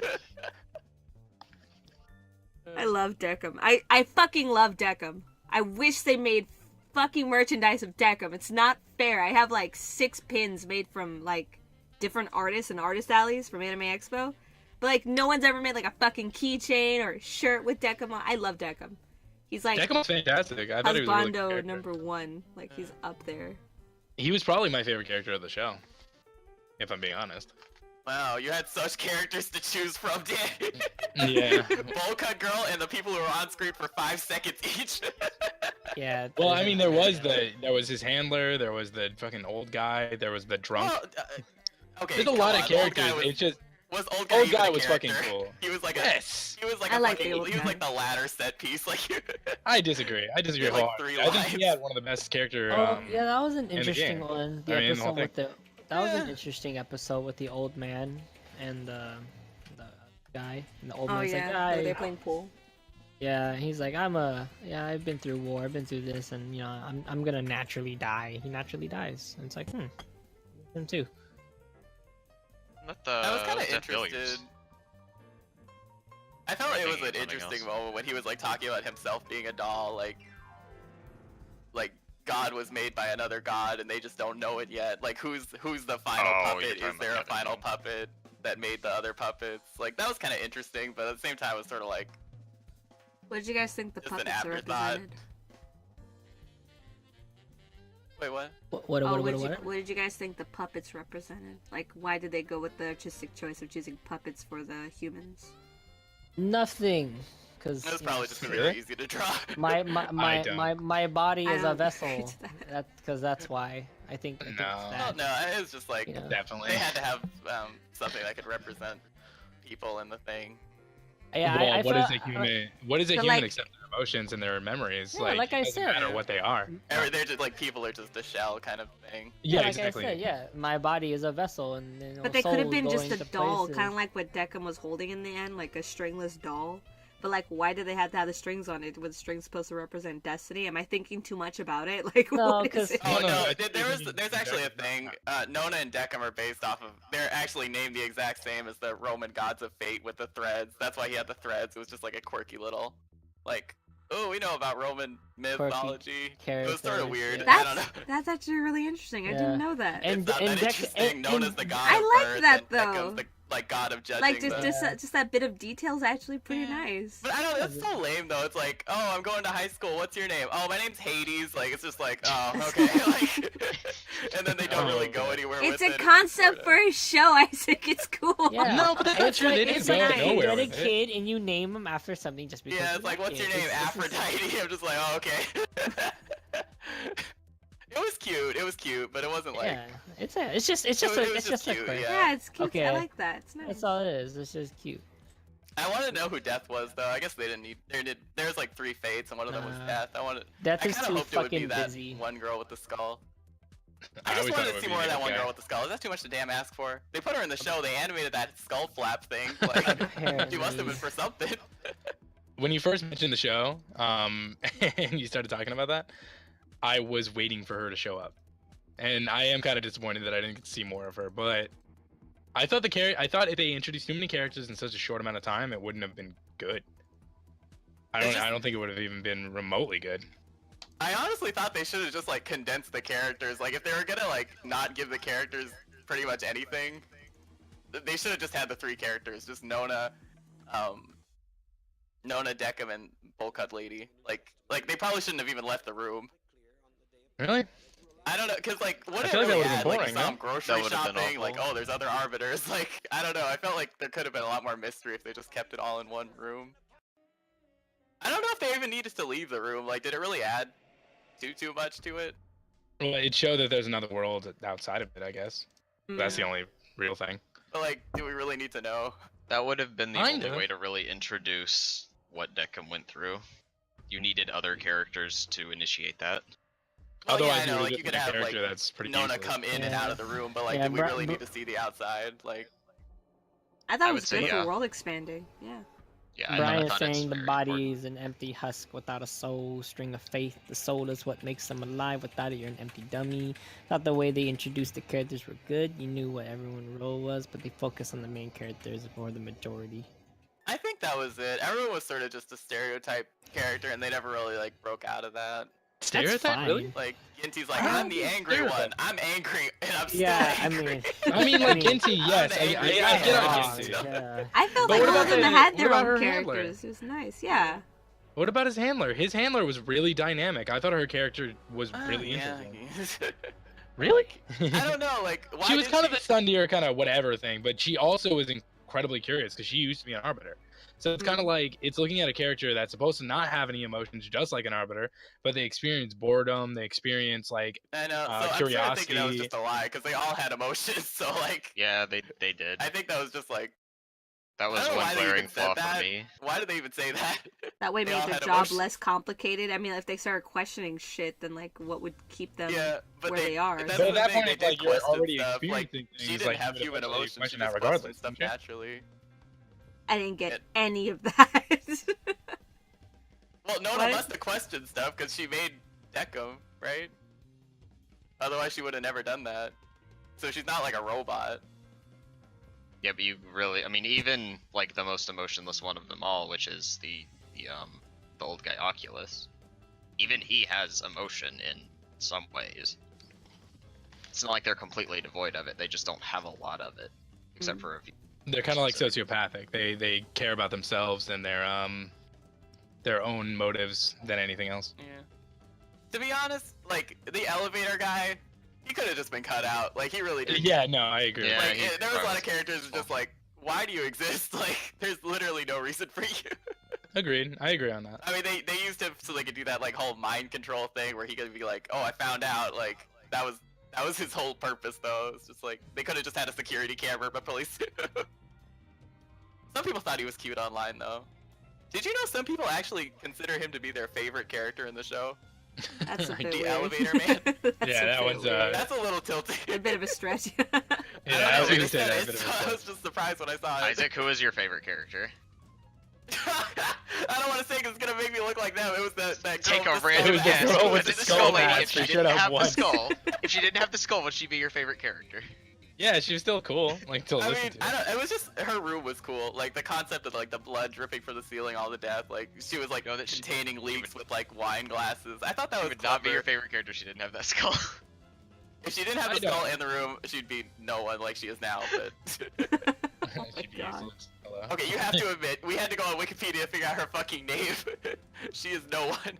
I love Deckham. I fucking love Deckham. I wish they made fucking merchandise of Deckham. It's not fair. I have like 6 pins made from like different artists and artist alleys from Anime Expo. But like no one's ever made like a fucking keychain or a shirt with Deckham on. I love Deckham. He's like Deckham was fantastic. I thought he was a really good Husbando character. #1. Like he's up there. He was probably my favorite character of the show, if I'm being honest. wow, you had such characters to choose from, Dan. Yeah. Bowl cut girl and the people who were on screen for 5 seconds each. Yeah. Well, I mean, there was his handler, there was the fucking old guy, there was the drunk. Well, okay. There's a come lot on, of the old characters. guy was, It's just was old guy, old even guy a was fucking character? cool. He was like Yes. He was like I a like the fucking. old He was guy. like the ladder set piece. Like. I disagree. I disagree Like wholeheartedly. 3 I think he lines. had one of the best character. Oh, yeah, that was an the interesting game. one. The I mean, the whole episode with the that was an Yeah. interesting episode with the old man and the guy. And the old Oh man's yeah, like, where they're "I-" playing pool. yeah, he's like, I've been through war, I've been through this, and you know, I'm gonna naturally die. He naturally dies, and it's like, him too. not the. I was kind of Death Billions. interested. I felt like it was Thinking an of something interesting else. moment when he was like talking about himself being a doll, like God was made by another god and they just don't know it yet. Like who's the final Oh, you're puppet? talking Is there a about the other final thing. puppet that made the other puppets? Like that was kind of interesting, but at the same time it was sort of like What did you guys think the Just an puppets are afterthought. represented? wait what? What What did you guys think the puppets represented? Like, why did they go with the artistic choice of choosing puppets for the humans? Nothing, because It was probably just gonna be Really? very easy to draw. my body I is a don't vessel. agree to that. That's why I think it's No. Well, that. no, it was just like You know. Definitely. they had to have something that could represent people in the thing. Yeah, Well, I what felt- is a human? What is a But, human like- except their emotions and their memories? Yeah, like I it doesn't said. matter what they are. They're just like people are just a shell kind of thing. Yeah, like exactly. I said, yeah, my body is a vessel, and you know, But they could have souls been just going a to doll, places. kind of like what Deckham was holding in the end, like a stringless doll. But like, why did they have to have the strings on it? Was strings supposed to represent destiny? Am I thinking too much about it? Like, No, what is 'cause- it? Oh No, no, I think there's actually a thing. Nona and Deckham are based off of. They're actually named the exact same as the Roman gods of fate with the threads. That's why he had the threads. It was just like a quirky little, like, oh, we know about Roman mythology. It was sort characters, of weird. yeah. I don't know. That's actually really interesting. I Yeah. didn't know that. And It's not that Deck- interesting. and- Nona's and- the god I of like birth, that, and Deckham's though. the god of judging. Like the... just that bit of detail is actually pretty Yeah. nice. But I don't know, that's so lame though. It's like, oh, I'm going to high school. What's your name? Oh, my name's Hades. Like, it's just like, oh, okay. Like, and then they don't really go anywhere It's with a it. concept Sorta. for a show. I think it's cool. Yeah. No, but that's not It's true. like, They didn't it's go like nowhere you get a with it. kid and you name him after something just because. Yeah, you it's like, like what's it. your name? It's just- Aphrodite. I'm just like, oh, okay. It was cute. It was cute, but it wasn't like. Yeah, it's just a was it's just just a cute, quick. yeah. Yeah, it's cute. Okay. I like that. It's nice. That's all it is. It's just cute. I want to know who Death was though. I guess they didn't need. There's like 3 fates, and one of them was Nah. Death. I wanted. Death I is kind too of hoped it would be fucking that busy. one girl with the skull. I I just always thought wanted it to would see be more of the that one guy. girl with the skull. Is that too much to damn ask for? They put her in the show. They animated that skull flap thing. Like, she must have been Apparently. for something. When you first mentioned the show, and you started talking about that, I was waiting for her to show up, and I am kind of disappointed that I didn't see more of her. But I thought I thought if they introduced too many characters in such a short amount of time, it wouldn't have been good. I It's don't. just- I don't think it would have even been remotely good. I honestly thought they should have just like condensed the characters. Like if they were gonna like not give the characters pretty much anything, they should have just had the 3 characters, just Nona, Nona, Decim, and Bullcut Lady. Like they probably shouldn't have even left the room. Really? I don't know, cause like what I it feel like that really would've had, been like you boring, saw them That grocery would've been shopping, like awful. oh there's other arbiters. Like I don't know, I felt like there could have been a lot more mystery if they just kept it all in one room. I don't know if they even needed to leave the room. Like did it really add too much to it? Well, it showed that there's another world outside of it, I guess. That's the only real thing. But like, do we really need to know? That would have been the Kinda. only way to really introduce what Decim went through. You needed other characters to initiate that. Well, Otherwise, yeah, I know, you like would you have could a have character like that's pretty Nona useless. come in and out of the room, but like, Yeah, do we really need to see the outside? Like, I thought I it would was say good yeah. for world expanding. Yeah. Yeah, Brian I is thought it's saying the very body important. is an empty husk without a soul, string of faith. The soul is what makes them alive. Without it, you're an empty dummy. Thought the way they introduced the characters were good. You knew what everyone's role was, but they focused on the main characters more the majority. I think that was it. Everyone was sort of just a stereotype character, and they never really like broke out of that. Stereotype, really? fine. Like Ginty's like, I don't I'm the think angry stereotype. one. I'm angry, and I'm Yeah, still I angry. mean- I mean, like Ginty, I'm yes, the I angry get guy. on Oh, Ginty. yeah. I felt But like what all about of them the- had what their about own her handler? characters. It was nice. Yeah. What about his handler? His handler was really dynamic. I thought her character was really yeah. interesting. Really? I don't know, like, why She was did kind of the Sundeer kind of whatever thing, but she also was incredibly curious because she used to be an arbiter. So it's kind of like it's looking at a character that's supposed to not have any emotions, just like an arbiter, but they experience boredom, they experience like I know. So I'm sort of thinking that was curiosity. just a lie because they all had emotions. So like, Yeah, they did. I think that was just like, That was I don't know one why they glaring even said flaw that. for me. why did they even say that? That way They made all their had job emotions. less complicated. I mean, if they started questioning shit, then like, what would keep them Yeah, but where they are? That's But the at that thing, point, they it's did like you're question already stuff. Like, experiencing she things. didn't Like, have you would human eventually emotions. She question just that questioned regardless, stuff don't you? naturally. I didn't get It- any of that. Well, Nona What? must have questioned stuff because she made Decim, right? Otherwise, she would have never done that. So she's not like a robot. Yeah, but you really, I mean, even like the most emotionless one of them all, which is the old guy Oculus, even he has emotion in some ways. It's not like they're completely devoid of it. They just don't have a lot of it, except Mhm. for a few. They're kind of like sociopathic. They care about themselves and their own motives than anything else. Yeah. To be honest, like the elevator guy, he could have just been cut out. Like he really did. Yeah, no, I agree. Yeah, Like he there was a lot of probably- characters who just like, why do you exist? Like there's literally no reason for you. Agreed. I agree on that. I mean, they used him so they could do that like whole mind control thing where he could be like, oh, I found out. Like that was his whole purpose though. It's just like they could have just had a security camera, but police. Some people thought he was cute online though. Did you know some people actually consider him to be their favorite character in the show? That's a bit The weird. elevator man? That's Yeah, a that bit one's, weird. That's a little tilty. a bit of a stretch. Yeah, I was don't know, gonna say it's- that. a bit of a I stretch. was just surprised when I saw it. Isaac, who is your favorite character? I don't want to say because it's gonna make me look like them. It was that girl Take with a the random It was skull the guess. mask. girl Who with is the it? skull lady. mask. If she They should didn't have have the won. skull, if she didn't have the skull, would she be your favorite character? Yeah, she was still cool. Like to I listen mean, to. I don't. It was just her room was cool. Like the concept of like the blood dripping from the ceiling, all the death. Like she was like You know that she- containing leaks with like wine glasses. I thought that She was would not be clever. your favorite character if she didn't have that skull. If she didn't have I the skull know. in the room, she'd be no one like she is now. But Oh my She'd be God. useless. Hello. okay, you have to admit, we had to go on Wikipedia to figure out her fucking name. She is no one.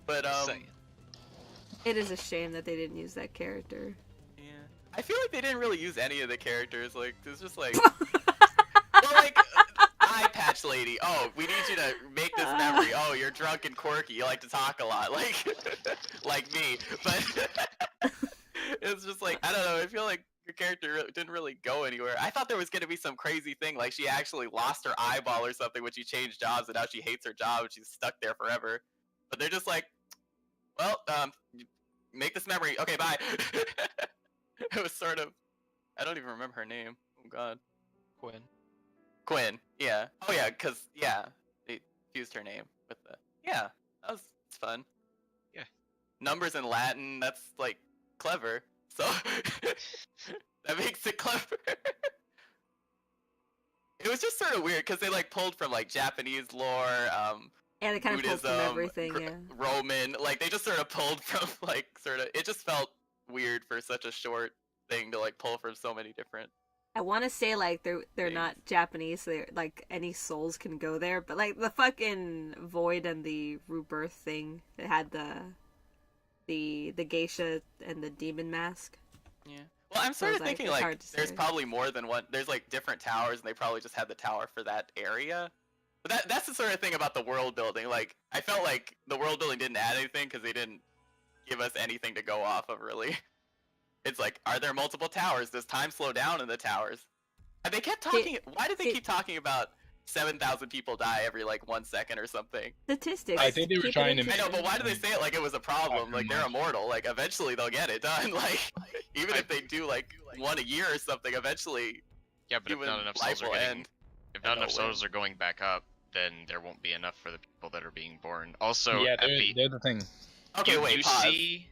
But Saying. It is a shame that they didn't use that character. yeah, I feel like they didn't really use any of the characters. Like it's just like, well, like eye patch lady. Oh, we need you to make this memory. Oh, you're drunk and quirky. You like to talk a lot, like me. But it's just like I don't know. I feel like your character didn't really go anywhere. I thought there was gonna be some crazy thing, like she actually lost her eyeball or something when she changed jobs, and now she hates her job and she's stuck there forever. But they're just like, well, make this memory. Okay, bye. It was sort of. I don't even remember her name. Oh God. Quinn. Quinn. Yeah. Oh yeah, cause yeah, they fused her name with the. Yeah, it's fun. Yeah. Numbers in Latin. That's like clever. So that makes it clever. It was just sort of weird because they like pulled from like Japanese lore. Yeah, they kind of pulled from Buddhism, everything. Yeah. Roman, like they just sort of pulled from like sort of. It just felt weird for such a short thing to like pull from so many different. I want to say like they're Things. not Japanese, so they're, like any souls can go there. But like the fucking void and the rebirth thing that had the geisha and the demon mask. Yeah. Well, I'm So sort it's of like, thinking it's like hard to there's say. probably more than one. There's like different towers, and they probably just had the tower for that area. But that's the sort of thing about the world building. Like I felt like the world building didn't add anything because they didn't give us anything to go off of really. It's like, are there multiple towers? Does time slow down in the towers? And they kept talking. Why did they see- keep talking about 7,000 people die every like 1 second or something? Statistics. I think they were keep it trying to I know, interesting. but why do they say it like it was a problem? Like they're much. immortal. Like eventually they'll get it done. Like even if they do like one a year or something, eventually Yeah, but if human not enough life souls are will getting, end. if not and enough they'll win. souls are going back up, then there won't be enough for the people that are being born. Also, yeah, at the they're the thing. Okay, you, wait, you pause. see you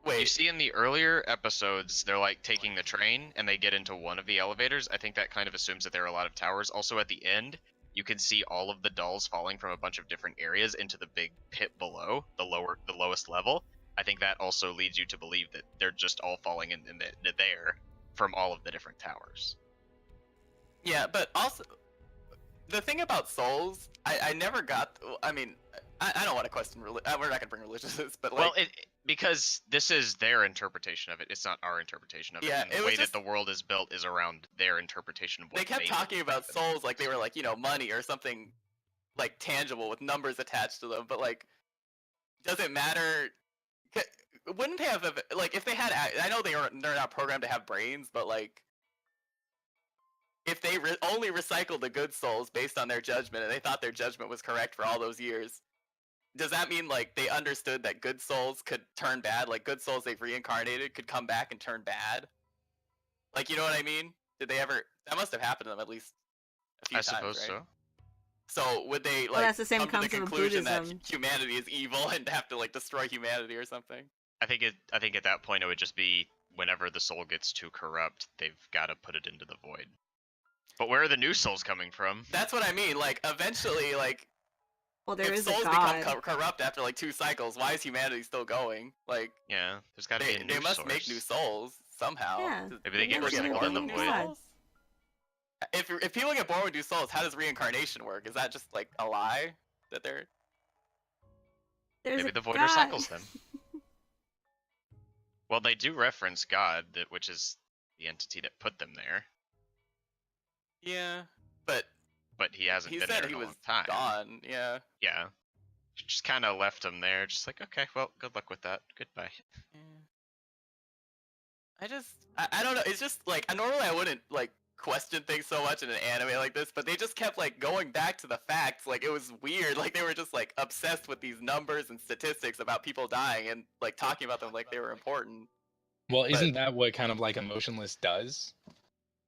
Wait, see in the earlier episodes, they're like taking the train and they get into one of the elevators. I think that kind of assumes that there are a lot of towers. Also, at the end, you can see all of the dolls falling from a bunch of different areas into the big pit below, the lowest level. I think that also leads you to believe that they're just all falling in there from all of the different towers. yeah, but also the thing about souls, I never got. I mean, I don't want to question. We're not gonna bring religion to this, but like, Well, because this is their interpretation of it. It's not our interpretation of it. Yeah, And it the was way just- that the world is built is around their interpretation of what they kept made talking it about happen. souls like they were like money or something like tangible with numbers attached to them. But like, does it matter? Wouldn't they have like if they had? I know they're not programmed to have brains, but like if they only recycled the good souls based on their judgment and they thought their judgment was correct for all those years, does that mean like they understood that good souls could turn bad? Like good souls they've reincarnated could come back and turn bad? Like, you know what I mean? Did they ever? That must have happened to them at least a few I times, suppose right? so. So would they like Well, that's the same come to the concept of conclusion that Buddhism. humanity is evil and have to like destroy humanity or something? I think at that point it would just be whenever the soul gets too corrupt, they've got to put it into the void. But where are the new souls coming from? That's what I mean. Like eventually, like Well, there if is a souls god. become corrupt after like 2 cycles, why is humanity still going? Like Yeah, there's got to be a new they must source. make new souls somehow. Yeah. Maybe they get Maybe People recycled born in the with new void. God. souls? If people get born with new souls, how does reincarnation work? Is that just like a lie that they're? There's Maybe a the void god. recycles them. Well, they do reference God, which is the entity that put them there, Yeah, but but he hasn't he been said there he in a was long time. gone. Yeah. Yeah. Just kind of left them there, just like, okay, well, good luck with that. Goodbye. I don't know. It's just like normally I wouldn't like question things so much in an anime like this, but they just kept like going back to the facts. Like it was weird. Like they were just like obsessed with these numbers and statistics about people dying and like talking about them like they were important. Well, isn't that what kind of like emotionless does?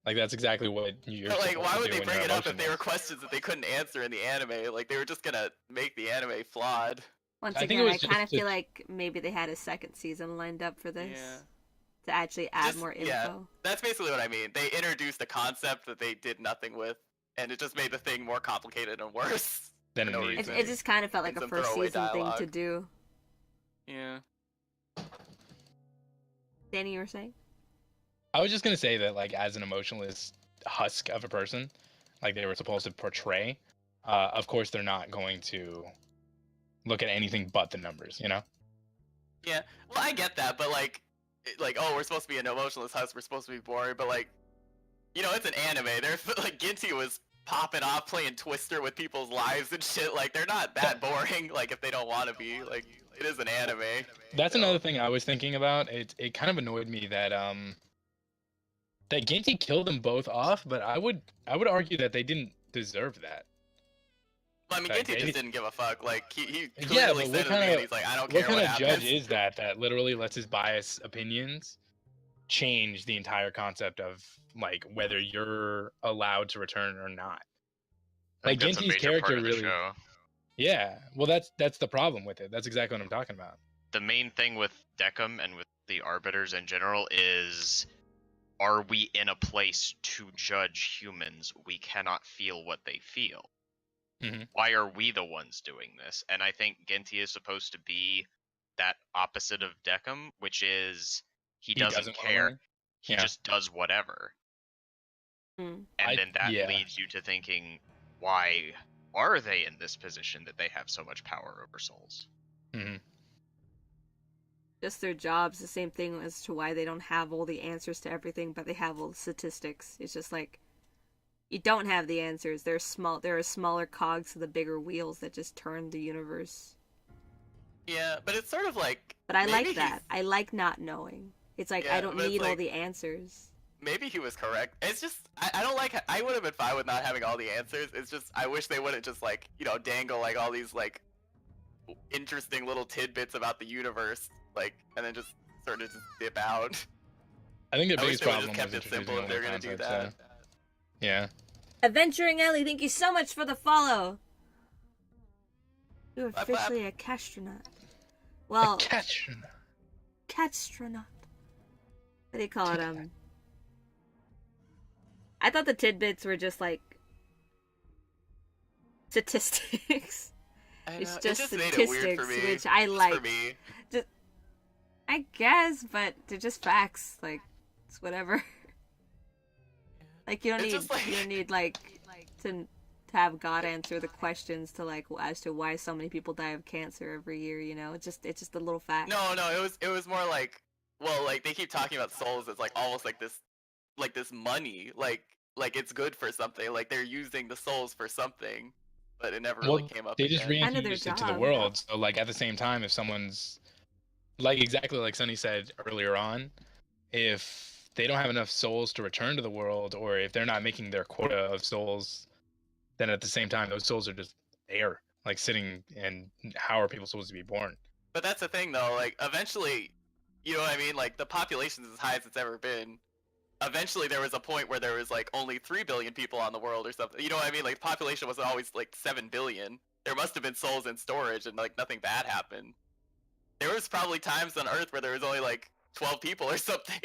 Like that's exactly what you're. But like, supposed why to would do they when bring you're it up if they were emotionless. questions that they couldn't answer in the anime? Like they were just gonna make the anime flawed. Once I think again, it I was kind of just feel like maybe they had a second season lined up for this Yeah. to actually add Just- more info. yeah. That's basically what I mean. They introduced a concept that they did nothing with, and it just made the thing more complicated and worse. Then for no it needs reason. It just kind of felt like And a some first throwaway season thing to dialogue. do. Yeah. Danny, you were saying? I was just gonna say that like as an emotionless husk of a person, like they were supposed to portray, of course they're not going to look at anything but the numbers, you know? Yeah. Well, I get that, but like, oh, we're supposed to be an emotionless husk. We're supposed to be boring, but like, it's an anime. There's like Ginty was popping off playing Twister with people's lives and shit. Like they're not that boring. Like if they don't want to be, like it is an anime. That's so. another thing I was thinking about. It kind of annoyed me that that Ginty killed them both off, but I would argue that they didn't deserve that. Well, I mean, Like, Ginty they- just didn't give a fuck. Like he Yeah, clearly but said what at the beginning, kind he's like, I don't What care kind what of happens. judge is that literally lets his biased opinions change the entire concept of like whether you're allowed to return or not? I think Like that's a Ginty's major character part of the really. show. Yeah, well that's the problem with it. That's exactly what I'm talking about. The main thing with Decim and with the Arbiters in general is, are we in a place to judge humans? We cannot feel what they feel. Why are we the ones doing this? And I think Genti is supposed to be that opposite of Decim, which is he doesn't doesn't wanna care. learn? He Yeah. just does whatever. Mm. And then that yeah. leads you to thinking, why are they in this position that they have so much power over souls? Hmm. Just their jobs, the same thing as to why they don't have all the answers to everything, but they have all the statistics. It's just like you don't have the answers. There are smaller cogs to the bigger wheels that just turn the universe. Yeah, but it's sort of like. But I maybe like that. I like not knowing. It's like Yeah, I don't but it's need all like- the answers. Maybe he was correct. It's just I don't like. I would have been fine with not having all the answers. It's just I wish they wouldn't just like dangle like all these like interesting little tidbits about the universe like and then just sort of just dip out. I think the I wish biggest they would've problem just kept was it simple if introducing they're all gonna the do concepts, that. Yeah. Adventuring Ellie, thank you so much for the follow. You're Clap, officially a castronaut. Well, Catch. castronaut. What do you call it? I thought the tidbits were just like statistics. I It's know, just it just made it weird for statistics, me. which I Just like. For me. I guess, but they're just facts. Like it's whatever. Like you don't It's need just like- you don't need like to have God answer the questions to like as to why so many people die of cancer every year. You know, it's just a little fact. No, it was more like like they keep talking about souls. It's like almost like this money, like it's good for something. Like they're using the souls for something, but it never really came up. They just again. Kind of their reintroduced it to the job. world. So like at the same time, if someone's like exactly like Sunny said earlier on, if they don't have enough souls to return to the world, or if they're not making their quota of souls, then at the same time those souls are just there, like sitting. And how are people supposed to be born? But that's the thing, though. Like eventually, you know what I mean? Like the population's as high as it's ever been. Eventually, there was a point where there was like only 3 billion people on the world or something. You know what I mean? Like the population wasn't always like 7 billion. There must have been souls in storage, and like nothing bad happened. There was probably times on Earth where there was only like 12 people or something.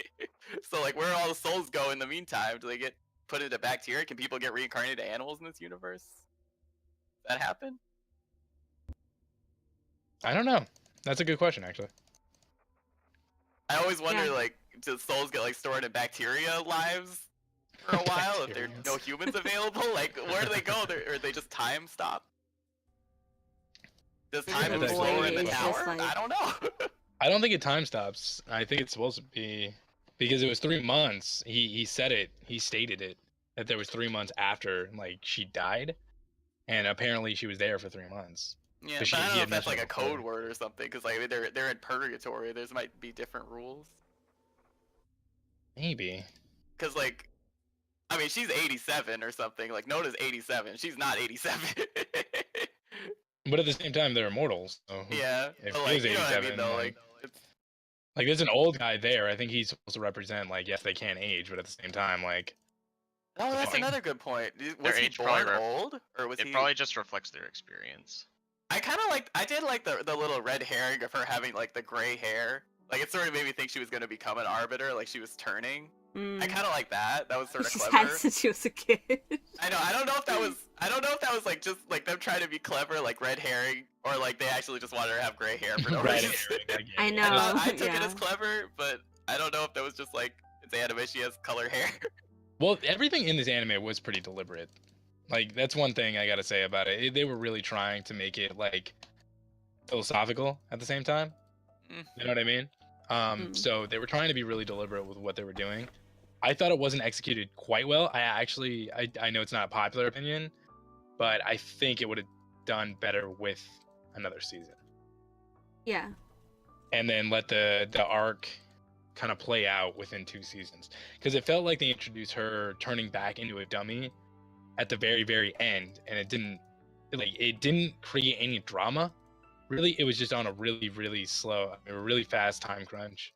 So like, where do all the souls go in the meantime? Do they get put into bacteria? Can people get reincarnated animals in this universe? That happen? I don't know. That's a good question, actually. I always wonder, Yeah. like, do souls get like stored in bacteria lives for a while if there are no Bacterias. humans available? Like, where do they go? Or they just time stop? Does Maybe time the move void slower in the is tower? just, like- I don't know. I don't think it time stops. I think it's supposed to be because it was 3 months. He said it. He stated it that there was 3 months after like she died, and apparently she was there for 3 months. Yeah, But but I don't he know had if that's like mentioned a it before. code word or something, because like they're in purgatory. There's might be different rules. Maybe. Because like, I mean, she's 87 or something. Like Noda's 87. She's not 87. But at the same time, they're immortals. So Yeah, If but he like, was you know what I mean 87, though. like- Like, it's, like there's an old guy there. I think he's supposed to represent like yes, they can't age, but at the same time, like oh, that's fine. another good point. Was Their he age probably born rep- old, or was It he? probably just reflects their experience. I kind of I did like the little red herring of her having like the gray hair. Like it sort of made me think she was gonna become an arbiter, like she was turning. Mm. I kind of like that. That was sort of She's clever. had it since she was a kid. I know. I don't know if that was like just like them trying to be clever, like red herring, or like they actually just wanted her to have gray hair for no red reason. herring, I get I it. know. I took it yeah. as clever, but I don't know if that was just like it's anime. She has colored hair. Well, everything in this anime was pretty deliberate. Like that's one thing I gotta say about it. They were really trying to make it like philosophical at the same time. Mm. You know what I mean? Mm. So they were trying to be really deliberate with what they were doing. I thought it wasn't executed quite well. I know it's not a popular opinion, but I think it would have done better with another season. Yeah. And then let the arc kind of play out within 2 seasons, because it felt like they introduced her turning back into a dummy at the very end, and it didn't create any drama really. It was just on a really slow, really fast time crunch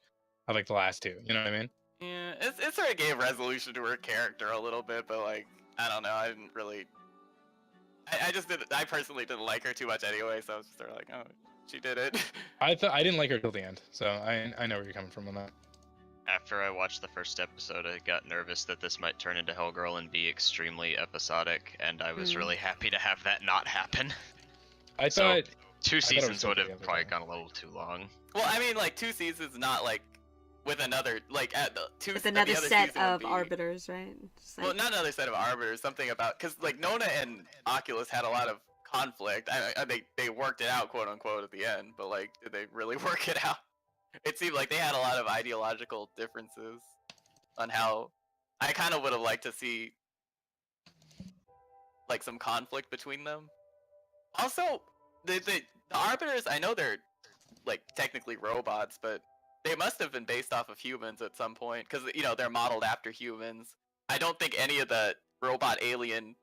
of like the last 2, you know what I mean? Yeah, it sort of gave resolution to her character a little bit, but like I don't know. I didn't really. I just didn't. I personally didn't like her too much anyway, so I was just sort of like, oh, she did it. I didn't like her till the end, so I know where you're coming from on that. After I watched the first episode, I got nervous that this might turn into Hellgirl and be extremely episodic, and I was really happy to have that not happen. I So, thought 2 was seasons so would have good, probably yeah. gone a little too long. Well, I mean, like 2 seasons, not like with another like at the two. With the another other set season would of be- arbiters, right? Just Well, like- not another set of arbiters. Something about because like Nona and Oculus had a lot of conflict. They worked it out, quote unquote, at the end. But like, did they really work it out? It seemed like they had a lot of ideological differences on how. I kind of would have liked to see like some conflict between them. Also, the arbiters. I know they're like technically robots, but they must have been based off of humans at some point because they're modeled after humans. I don't think any of the robot alien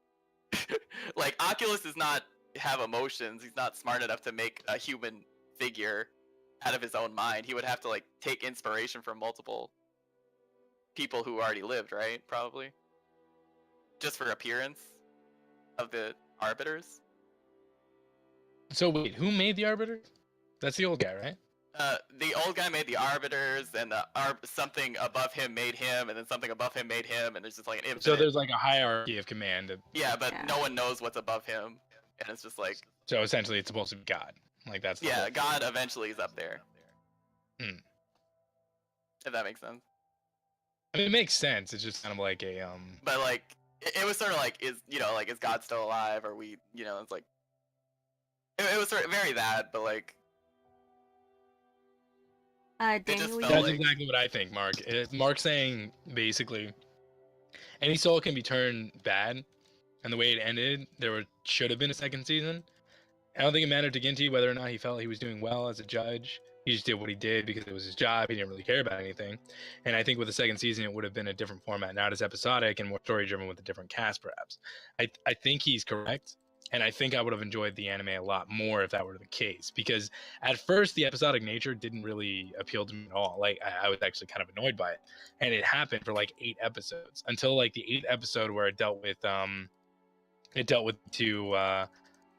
like Oculus does not have emotions. He's not smart enough to make a human figure out of his own mind. He would have to like take inspiration from multiple people who already lived, right? Probably. Just for appearance of the arbiters. So wait, who made the Arbiter? That's the old guy, right? The old guy made the arbiters, and something above him made him, and then something above him made him, and there's just like an infinite. So there's like a hierarchy of command. Yeah, but Yeah. no one knows what's above him, and it's just like So essentially, it's supposed to be God. Like that's the yeah, whole- God eventually is up there. Hmm. If that makes sense. I mean, it makes sense. It's just kind of like a But like, it was sort of like, is God still alive? Or we, it's like, it was sort of very that, but like, Daniel, just you- felt That's like- exactly what I think, Mark. Mark's saying basically, any soul can be turned bad, and the way it ended, should have been a second season. I don't think it mattered to Ginty whether or not he felt he was doing well as a judge. He just did what he did because it was his job. He didn't really care about anything. And I think with the second season, it would have been a different format, not as episodic and more story-driven with a different cast, perhaps. I think he's correct. And I think I would have enjoyed the anime a lot more if that were the case. Because at first, the episodic nature didn't really appeal to me at all. Like, I was actually kind of annoyed by it. And it happened for like 8 episodes until like the 8th episode where it dealt with the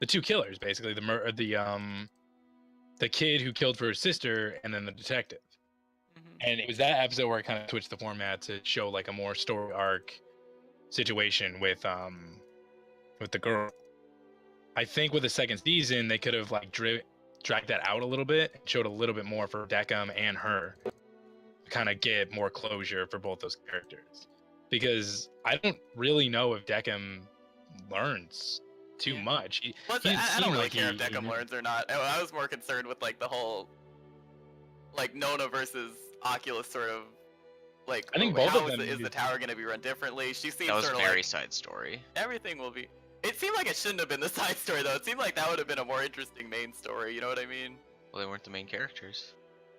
two killers, basically the kid who killed for his sister and then the detective. And it was that episode where I kind of switched the format to show like a more story arc situation with the girl. I think with the second season they could have like dragged that out a little bit and showed a little bit more for Deckham and her to kind of get more closure for both those characters. Because I don't really know if Deckham learns too much. Well, He I seemed don't really like care if he Deckham knew. learns or not. I was more concerned with like the whole, like Nona versus Oculus sort of, like I think both how of is them is the needed- tower going to be run differently? She seems That was sort of very like side story. everything will be. It seemed like it shouldn't have been the side story though. It seemed like that would have been a more interesting main story. You know what I mean? Well, they weren't the main characters.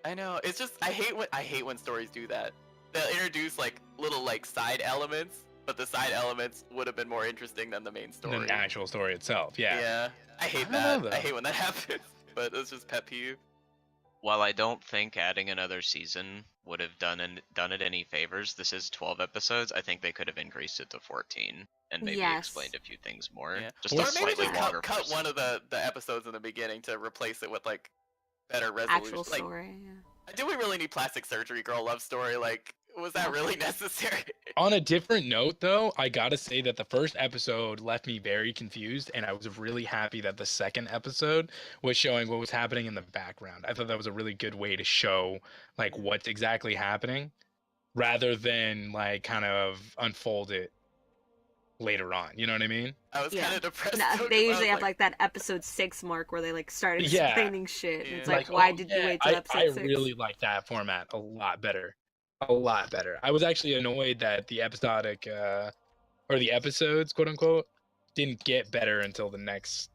I know. It's just I hate when stories do that. They'll introduce like little like side elements, but the side elements would have been more interesting than the main story. The actual story itself. Yeah. I hate I don't know, that. I though. hate when that happens. But it's just pet peeve. While I don't think adding another season would have done it any favors, this is 12 episodes. I think they could have increased it to 14 and maybe Yes. explained a few things more. Yeah. Just Or a Or maybe slightly just longer cut first. one of the episodes in the beginning to replace it with like better resolution. actual Like, story. Yeah. do we really need plastic surgery girl love story? Like, was that really necessary? On a different note, though, I gotta say that the first episode left me very confused, and I was really happy that the second episode was showing what was happening in the background. I thought that was a really good way to show like what's exactly happening, rather than like kind of unfold it later on. You know what I mean? I was Yeah. kind of depressed. No, though, 'cause I they was usually have like that episode 6 mark where they like start Yeah. explaining shit. And it's Yeah. like, why oh, did you yeah, wait till episode I 6? really like that format a lot better. A lot better. I was actually annoyed that the episodic or the episodes, quote unquote, didn't get better until the next,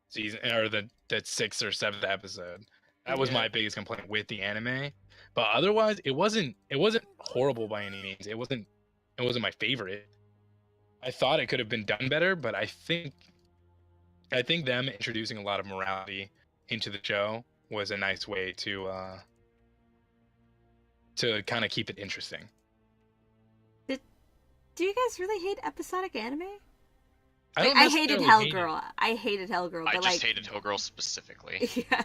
season or the 6th or 7th episode. That was Yeah. my biggest complaint with the anime. But otherwise, it wasn't horrible by any means. It wasn't my favorite. I thought it could have been done better, but I think them introducing a lot of morality into the show was a nice way to kind of keep it interesting. Do you guys really hate episodic anime? don't I hated necessarily hate it. Hellgirl. I hated Hellgirl, I but just like hated Hellgirl specifically. yeah.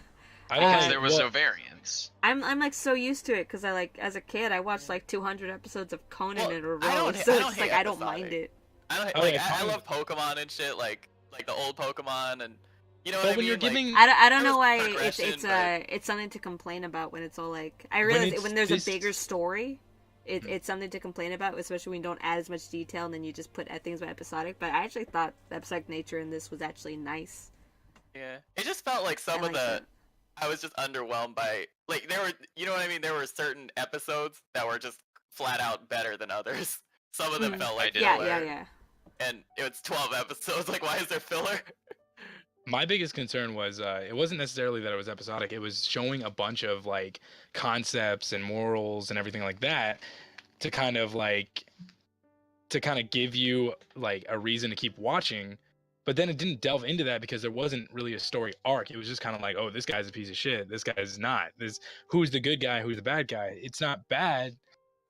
because Uh, there was well, no variance. I'm like so used to it because I like as a kid I watched like 200 episodes of Conan Well, in a I row, don't- so I it's don't just like hate I don't mind episodic. it. I don't Oh, like. yeah, I Conan- love Pokemon and shit, like the old Pokemon, and you know But what I when mean. you're Like, giving, I don't There know was why progression, it's something to complain about when it's all like I When realize it's when there's this- a bigger story. It's something to complain about, especially when you don't add as much detail and then you just put things by episodic. But I actually thought the episodic nature in this was actually nice. yeah, it just felt like some I of like the. that. I was just underwhelmed by like there were, you know what I mean. There were certain episodes that were just flat out better than others. Some of them Mm. felt I like did. Yeah, filler, yeah. and it's 12 episodes. Like, why is there filler? my biggest concern was it wasn't necessarily that it was episodic. It was showing a bunch of like concepts and morals and everything like that to kind of give you like a reason to keep watching. But then it didn't delve into that because there wasn't really a story arc. It was just kind of like, oh, this guy's a piece of shit. This guy's not. Who's the good guy? Who's the bad guy? It's not bad,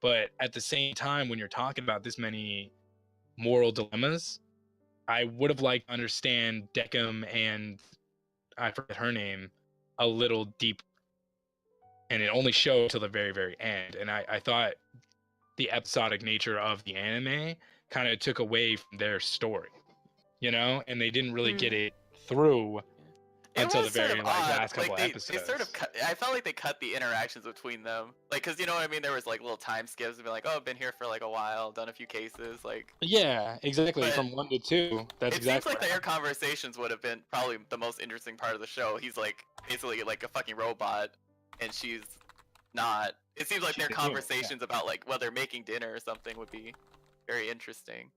but at the same time, when you're talking about this many moral dilemmas, I would have liked to understand Deckham and I forget her name a little deep, and it only showed till the very, very end. And I thought the episodic nature of the anime kind of took away from their story, and they didn't really get it through It until the was sort very of like odd. last couple like, they episodes. sort of cut. I felt like they cut the interactions between them, like, cause you know what I mean. There was like little time skips and be like, oh, I've been here for like a while, done a few cases, like. Yeah, exactly. But From 1 to 2. That's It exactly. seems like their conversations would have been probably the most interesting part of the show. He's like basically like a fucking robot, and she's not. It seems like She's their a human, yeah. conversations about like whether making dinner or something would be very interesting,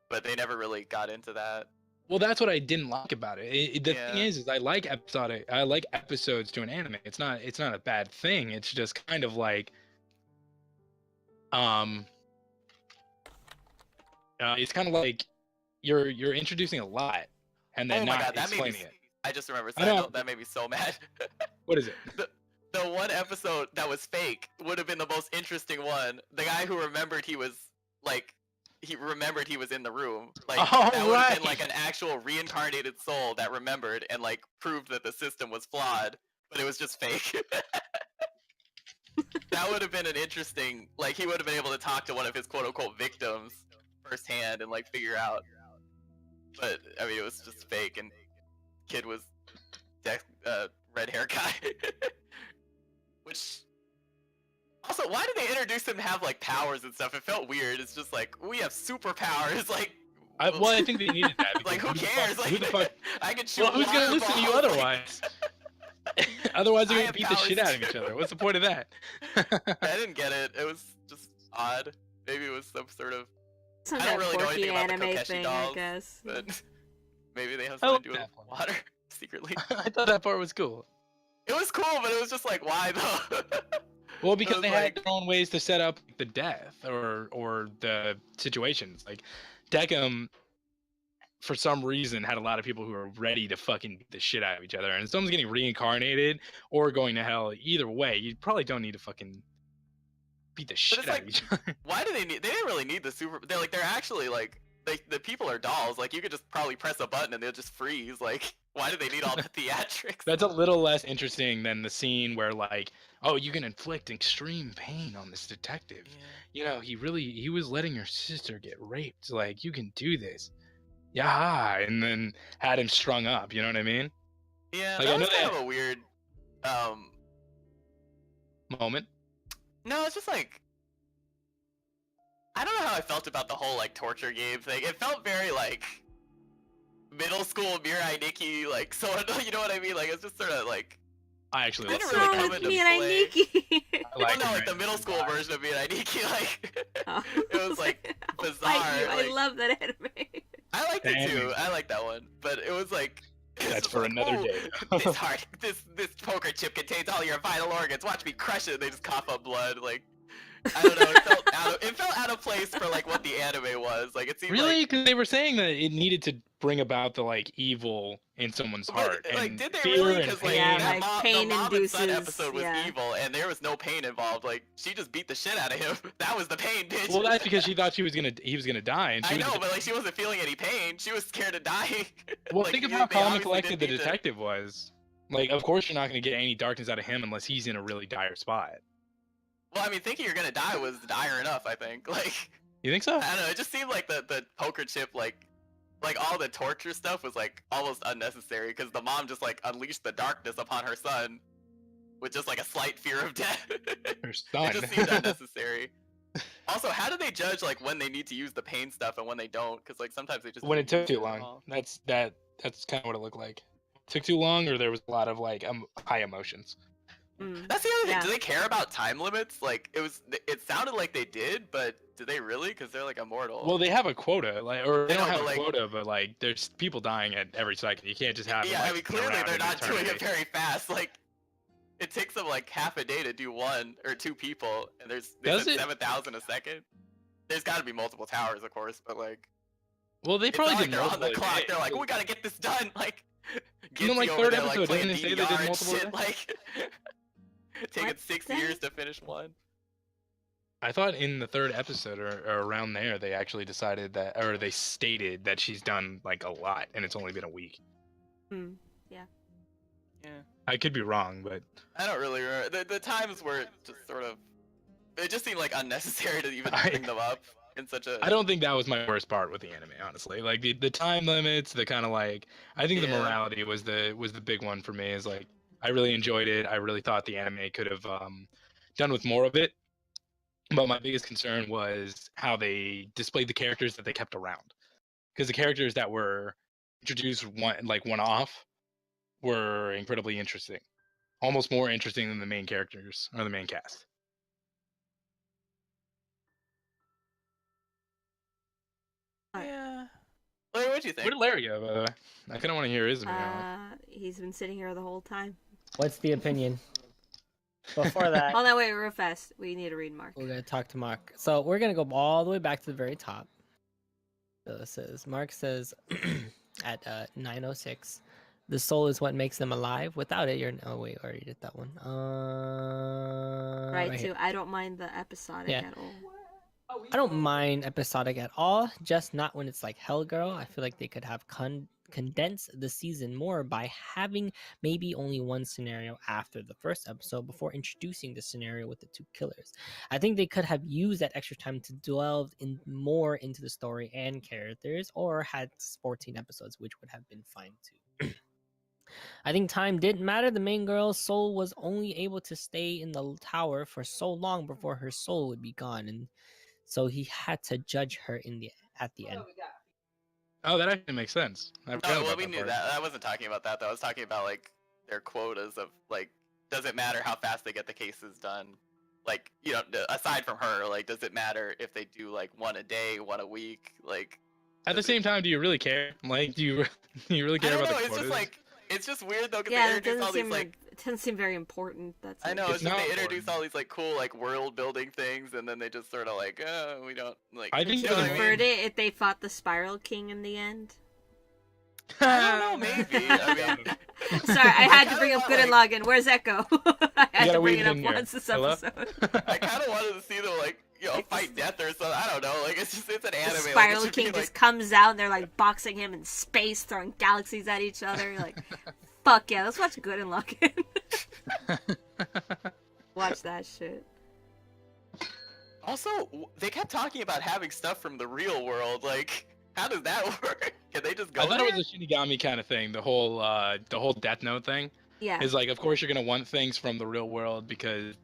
but they never really got into that. Well, that's what I didn't like about it. The Yeah. thing is I like episodes to an anime. It's not a bad thing. It's just kind of like it's kind of like you're introducing a lot and then Oh my not god, that made me. explaining it. I just remember I know. side note, that made me so mad. What is it? The one episode that was fake would have been the most interesting one. The guy who remembered he was like. He remembered he was in the room. Like Oh, that would have been right. like an actual reincarnated soul that remembered and like proved that the system was flawed, but it was just fake. That would have been an interesting. Like he would have been able to talk to one of his quote unquote victims firsthand and like figure out. But I mean, it was just fake, and kid was red hair guy. Which. Also, why did they introduce him to have like powers and stuff? It felt weird. It's just like we have superpowers. Like, I think they needed that. like who because cares? Who the fuck? I can shoot. Well, who's gonna water listen to you balls, like- otherwise? Otherwise, they're I gonna have beat the shit powers out of each too. other. What's the point of that? I didn't get it. It was just odd. Maybe it was some sort of. Some I don't that really know quirky anything about the anime Kokeshi thing, dolls, I guess. But maybe they have I something to like do with that part. water secretly. I thought that part was cool. It was cool, but it was just like, why though? Well, because was they had like- their own ways to set up the death or the situations. Like Deckham, for some reason, had a lot of people who were ready to fucking beat the shit out of each other. And if someone's getting reincarnated or going to hell, either way, you probably don't need to fucking beat the shit it's out like- of each other. Why do they need? They didn't really need the super. They're actually like. The people are dolls. Like you could just probably press a button and they'll just freeze. Like why do they need all the theatrics? That's a little less interesting than the scene where like, oh, you can inflict extreme pain on this detective. Yeah. He was letting your sister get raped. Like, you can do this. Yeah, and then had him strung up, you know what I mean? Yeah, Like, that I know was kind that- of a weird. Moment. No, it's just like. I don't know how I felt about the whole like torture game thing. It felt very like middle school Mirai Nikki, like so. You know what I mean? Like it's just sort of like. I actually Didn't love really What's it. wrong come with into Mirai play. Nikki? I like no, it like the very middle much. school version of Mirai Nikki, like Oh. it was like I'll bizarre. fight you. I like- love that anime. I liked it too. Damn. I liked that one, but it was like. it's That's just for like, another "Ooh, day." this heart, this poker chip contains all your vital organs. Watch me crush it. And they just cough up blood. Like I don't know. It felt out of place for like what the anime was. Like it seemed Really? like. Because they were saying that it needed to bring about the like evil in someone's heart. But, like, and did they fear really? and Because like, pain. Yeah, that like, mom, pain the mom and son induces- episode was yeah. evil, and there was no pain involved. Like she just beat the shit out of him. That was the pain, bitch. Well, that's because she thought he was gonna die, and she I was know, just- but like she wasn't feeling any pain. She was scared of dying. Well, Like, think of they how calm and obviously collected the didn't need to- detective was. Like, of course you're not going to get any darkness out of him unless he's in a really dire spot. Well, I mean, thinking you're gonna die was dire enough, I think. Like, You think so? I don't know, it just seemed like the poker chip, like all the torture stuff was like almost unnecessary because the mom just like unleashed the darkness upon her son with just like a slight fear of death. Her It son. just seemed unnecessary. Also, how do they judge like when they need to use the pain stuff and when they don't? Because like sometimes they just when it don't took use too at long. all. That's kind of what it looked like. Took too long, or there was a lot of like high emotions. Mm. That's the other thing. Yeah. Do they care about time limits? Like it sounded like they did, but do they really? Because they're like immortal. Well, they have a quota, like, or they I don't know, have but, a like- quota, but like there's people dying at every second. You can't just have. them, yeah, I like, mean spin clearly around they're in not doing it eternity. very fast. Like it takes them like half a day to do one or two people, and they Does said it? 7,000 a second. There's got to be multiple towers, of course, but like Well, they it's probably not like did they're on the multiple. clock. They're like, we gotta get this done. Like, Even, like, Gitsy third over there, episode, playing didn't they say they did DDR and multiple shit, of like taking What 6 the years heck? to finish one. I thought in the third episode or around there, they actually decided that, or they stated that she's done like a lot, and it's only been a week. Mm. Yeah. I could be wrong, but I don't really remember. The times where it just sort of, it just seemed like unnecessary to even I- bring them up in such a. I don't think that was my worst part with the anime, honestly. Like the time limits, the kind of like, I think the Yeah. morality was the big one for me. Is like, I really enjoyed it. I really thought the anime could have done with more of it. But my biggest concern was how they displayed the characters that they kept around, because the characters that were introduced one off were incredibly interesting, almost more interesting than the main characters or the main cast. Yeah. Larry, what'd you think? Where did Larry go? By the way? I kind of want to hear his opinion. He's been sitting here the whole time. What's the opinion? Before that, Oh no, wait, real fast. We need to read Mark. we're gonna talk to Mark. So we're gonna go all the way back to the very top. So this is Mark says at 9:06, the soul is what makes them alive. Without it, you're oh wait, I already did that one. Right, here. too. I don't mind the episodic Yeah. at all. I don't mind episodic at all, just not when it's like Hell Girl. I feel like they could have condensed the season more by having maybe only one scenario after the first episode before introducing the scenario with the two killers. I think they could have used that extra time to delve in more into the story and characters, or had 14 episodes, which would have been fine too. I think time didn't matter. The main girl's soul was only able to stay in the tower for so long before her soul would be gone, and so he had to judge her at the end. Oh, that actually makes sense. I forgot No, well, about we that knew part. that. I wasn't talking about that though. I was talking about like their quotas of like, does it matter how fast they get the cases done? Like, you know, aside from her, like, does it matter if they do like one a day, one a week? Like, At the same time, do you really care? Like, do you really I care don't about know. the It's quotas? just like, it's just weird though because Yeah, they it introduce doesn't all these seem like. it doesn't seem very important. That's I it. know, It's it's just not they introduce important. all these like cool like world building things, and then they just sort of like, oh, we don't like. I think you for know the what I most- mean? Preferred it if they fought the Spiral King in the end. I don't know, maybe. I mean, Sorry, I had to kinda bring up want, Good and like- Login. Where's Echo? I had gotta to bring weave it it up in here. once this Hello? episode. I kind of wanted to see them like, you know, fight death or something. I don't know. Like, it's an The anime. Spiral like, it should King be, just like, comes out and they're like boxing him in space, throwing galaxies at each other. Like, fuck yeah, let's watch Good and Login. Watch that shit. Also, they kept talking about having stuff from the real world. Like, how does that work? Can they just go I thought there? it was a Shinigami kind of thing. The whole Death Note thing Yeah. is like, of course you're gonna want things from the real world because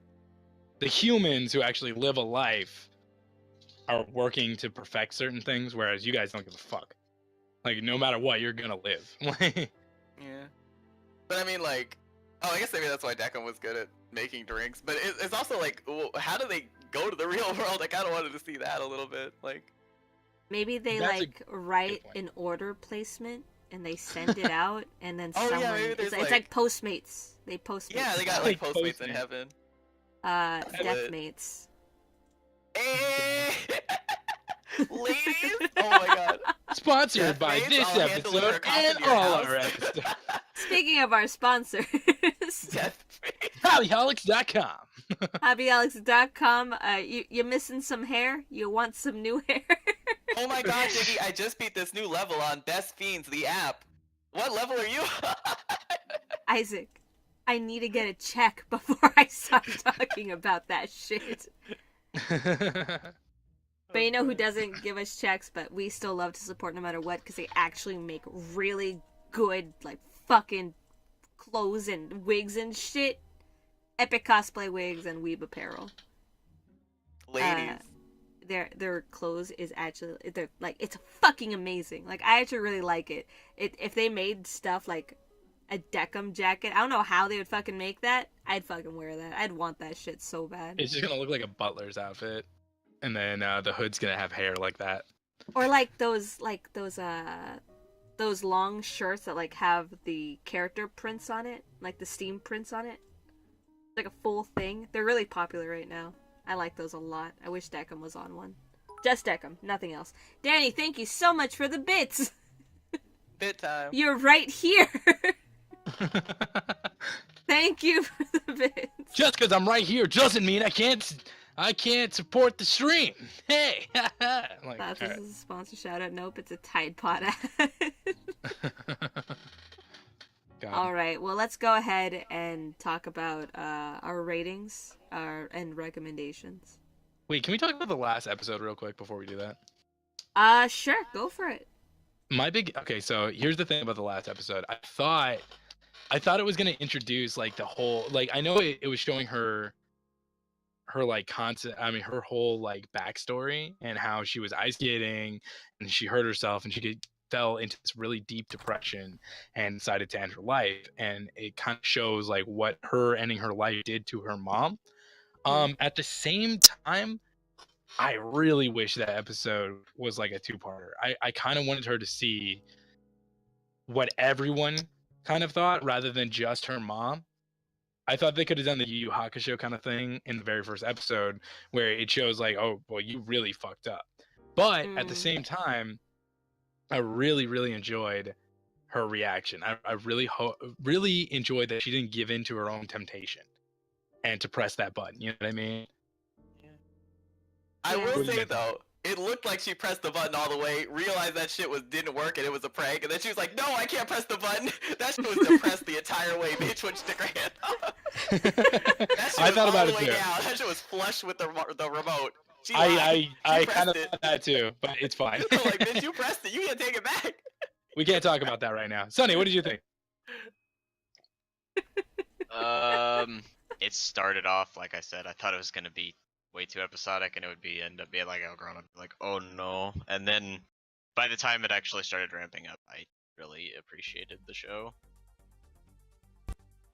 the humans who actually live a life are working to perfect certain things, whereas you guys don't give a fuck. Like, no matter what, you're gonna live. Yeah. But I mean, like, oh, I guess maybe that's why Declan was good at making drinks. But it's also like, well, how do they go to the real world? I kind of wanted to see that a little bit. Like, Maybe they That's a like write point. an order placement and they send it out, and then Oh, yeah, someone. maybe there's, It's like Postmates. They Postmates. yeah, they got stuff. like Like Postmates in Postmates. heaven. Deathmates. Eh. Ladies, oh my god. Sponsored by Deathmates, this I'll hand deliver a episode coffin and to your all house. our episodes. Speaking of our sponsors, Deathmates. HobbyHolics.com. HobbyAlex.com. You're missing some hair. You want some new hair. Oh my god, Diggy, I just beat this new level on Best Fiends, the app. What level are you on? Isaac, I need to get a check before I start talking about that shit. But you know who doesn't give us checks, but we still love to support no matter what, because they actually make really good, like, fucking clothes and wigs and shit. Epic cosplay wigs and weeb apparel. Ladies. Their clothes is actually, they're like, it's fucking amazing. Like, I actually really like it. If they made stuff like a Deckham jacket, I don't know how they would fucking make that. I'd fucking wear that. I'd want that shit so bad. It's just gonna look like a butler's outfit, and then the hood's gonna have hair like that. Or like those long shirts that like have the character prints on it, like the Steam prints on it. Like a full thing. They're really popular right now. I like those a lot. I wish Deckham was on one. Just Deckham, nothing else. Danny, thank you so much for the bits. Bit time. You're right here. Thank you for the bits. Just because I'm right here doesn't mean I can't support the stream. Hey, like, Thought all this right. is a sponsor shout out. Nope, it's a Tide Pod ad. Got All it. right, well, let's go ahead and talk about our ratings and recommendations. Wait, can we talk about the last episode real quick before we do that? Sure, go for it. Okay, so here's the thing about the last episode. I thought it was gonna introduce like the whole, like, I know it was showing her like concept, I mean her whole like backstory and how she was ice skating and she hurt herself and fell into this really deep depression and decided to end her life, and it kind of shows like what her ending her life did to her mom. At the same time, I really wish that episode was like a two-parter. I kind of wanted her to see what everyone kind of thought rather than just her mom. I thought they could have done the Yu Yu Hakusho kind of thing in the very first episode where it shows like, oh, well, you really fucked up. But at the same time, I really, really enjoyed her reaction. I really enjoyed that she didn't give in to her own temptation and to press that button. You know what I mean? I will Yeah. say though, it looked like she pressed the button all the way, realized that shit didn't work and it was a prank, and then she was like, "No, I can't press the button." That shit was depressed the entire way. Bitch wouldn't stick her hand up. That shit I was thought all about the it way too. down. That shit was flush with the remote. She I lied. I She kind of pressed it. thought that too, but it's fine. I'm like, bitch, you pressed it. You can't take it back. We can't talk about that right now. Sonny, what did you think? It started off like I said. I thought it was gonna be way too episodic, and it would end up being like all grown up, like, oh no. And then by the time it actually started ramping up, I really appreciated the show.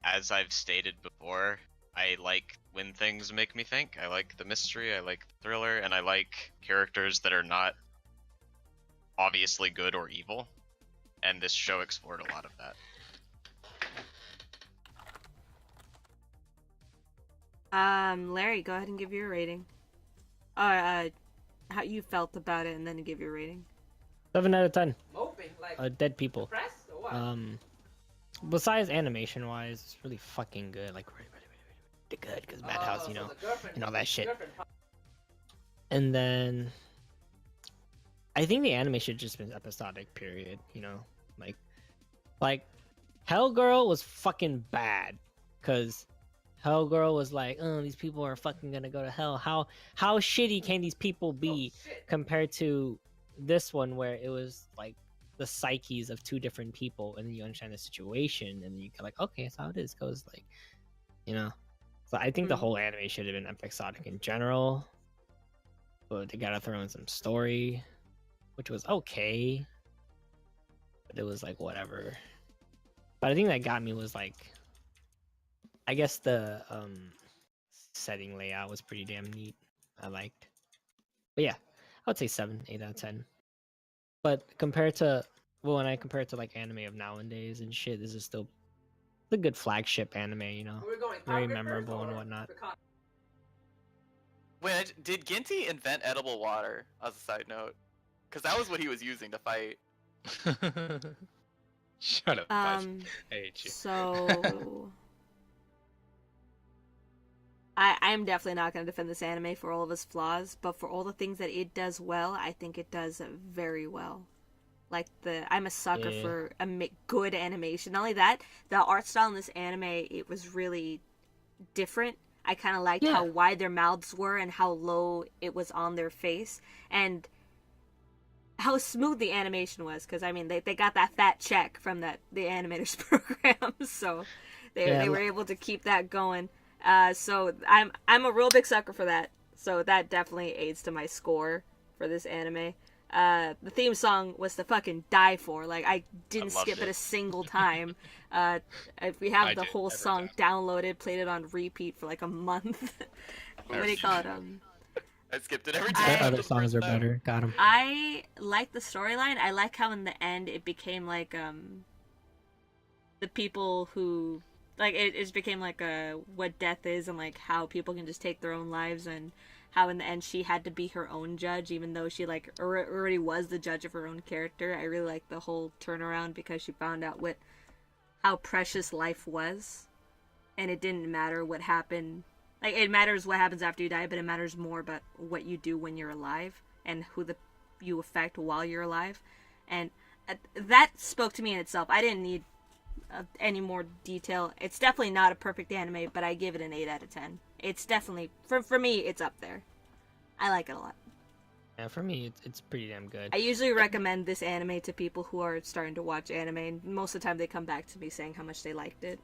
As I've stated before, I like when things make me think. I like the mystery, I like the thriller, and I like characters that are not obviously good or evil. And this show explored a lot of that. Larry, go ahead and give your rating. How you felt about it, and then give your rating. 7 out of 10. Moping, like, Dead people. pressed or what? Besides animation wise, it's really fucking good. Like really good, because Madhouse, you so know, the girlfriend- and all that shit. girlfriend- And then I think the anime should just been episodic, period. You know, like Hell Girl was fucking bad, cause Hell Girl was like, oh, these people are fucking gonna go to hell. How shitty can these people be compared to this one where it was like the psyches of two different people, and then you understand the situation, and you go like, okay, that's how it is. Goes like, you know. So I think the whole anime should have been episodic in general, but they gotta throw in some story, which was okay, but it was like whatever. But I think that got me was like, I guess the setting layout was pretty damn neat. I liked, but yeah, I would say 8 out of 10. But compared to, well, when I compare it to like anime of nowadays and shit, this is still a good flagship anime, you know, We're going very carpet memorable first and or whatnot. pecan? Wait, did Ginty invent edible water, as a side note? Because that was what he was using to fight. Shut up. Buzz. I hate you. So I'm definitely not going to defend this anime for all of its flaws, but for all the things that it does well, I think it does very well. Like I'm a sucker Yeah. for good animation. Not only that, the art style in this anime, it was really different. I kind of liked how wide their mouths were and how low it was on their face, and how smooth the animation was. Because I mean, they got that fat check from the animators program, so they were able to keep that going. So I'm a real big sucker for that. So that definitely aids to my score for this anime. The theme song was to fucking die for. Like, I didn't skip it a single time. If we have the whole song downloaded, played it on repeat for like a month. What do you call it? I skipped it every time. Other songs are better. Got him. I like the storyline. I like how in the end it became like the people who like it became like what death is, and like how people can just take their own lives, and how in the end she had to be her own judge, even though she like already was the judge of her own character. I really like the whole turnaround because she found out how precious life was, and it didn't matter what happened. Like, it matters what happens after you die, but it matters more about what you do when you're alive and who you affect while you're alive. And that spoke to me in itself. I didn't need any more detail. It's definitely not a perfect anime, but I give it an 8 out of 10. It's definitely, for me, it's up there. I like it a lot. Yeah, for me, it's pretty damn good. I usually recommend this anime to people who are starting to watch anime, and most of the time they come back to me saying how much they liked it.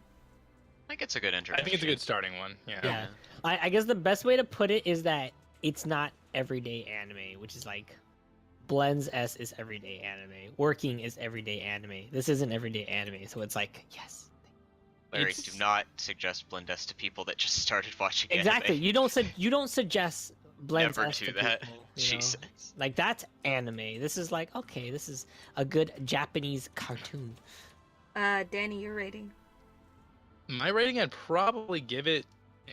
I think it's a good introduction. I think it's a good starting one. Yeah. Yeah. I guess the best way to put it is that it's not everyday anime, which is like Blends S is everyday anime. Working is everyday anime. This isn't everyday anime, so it's like, yes. Larry, It's- do not suggest Blendes to people that just started watching Exactly. anime. You don't suggest Blends Never S do to that. people, you know? Jesus. Like, that's anime. This is like, okay, this is a good Japanese cartoon. Danny, your rating? My rating, I'd probably give it.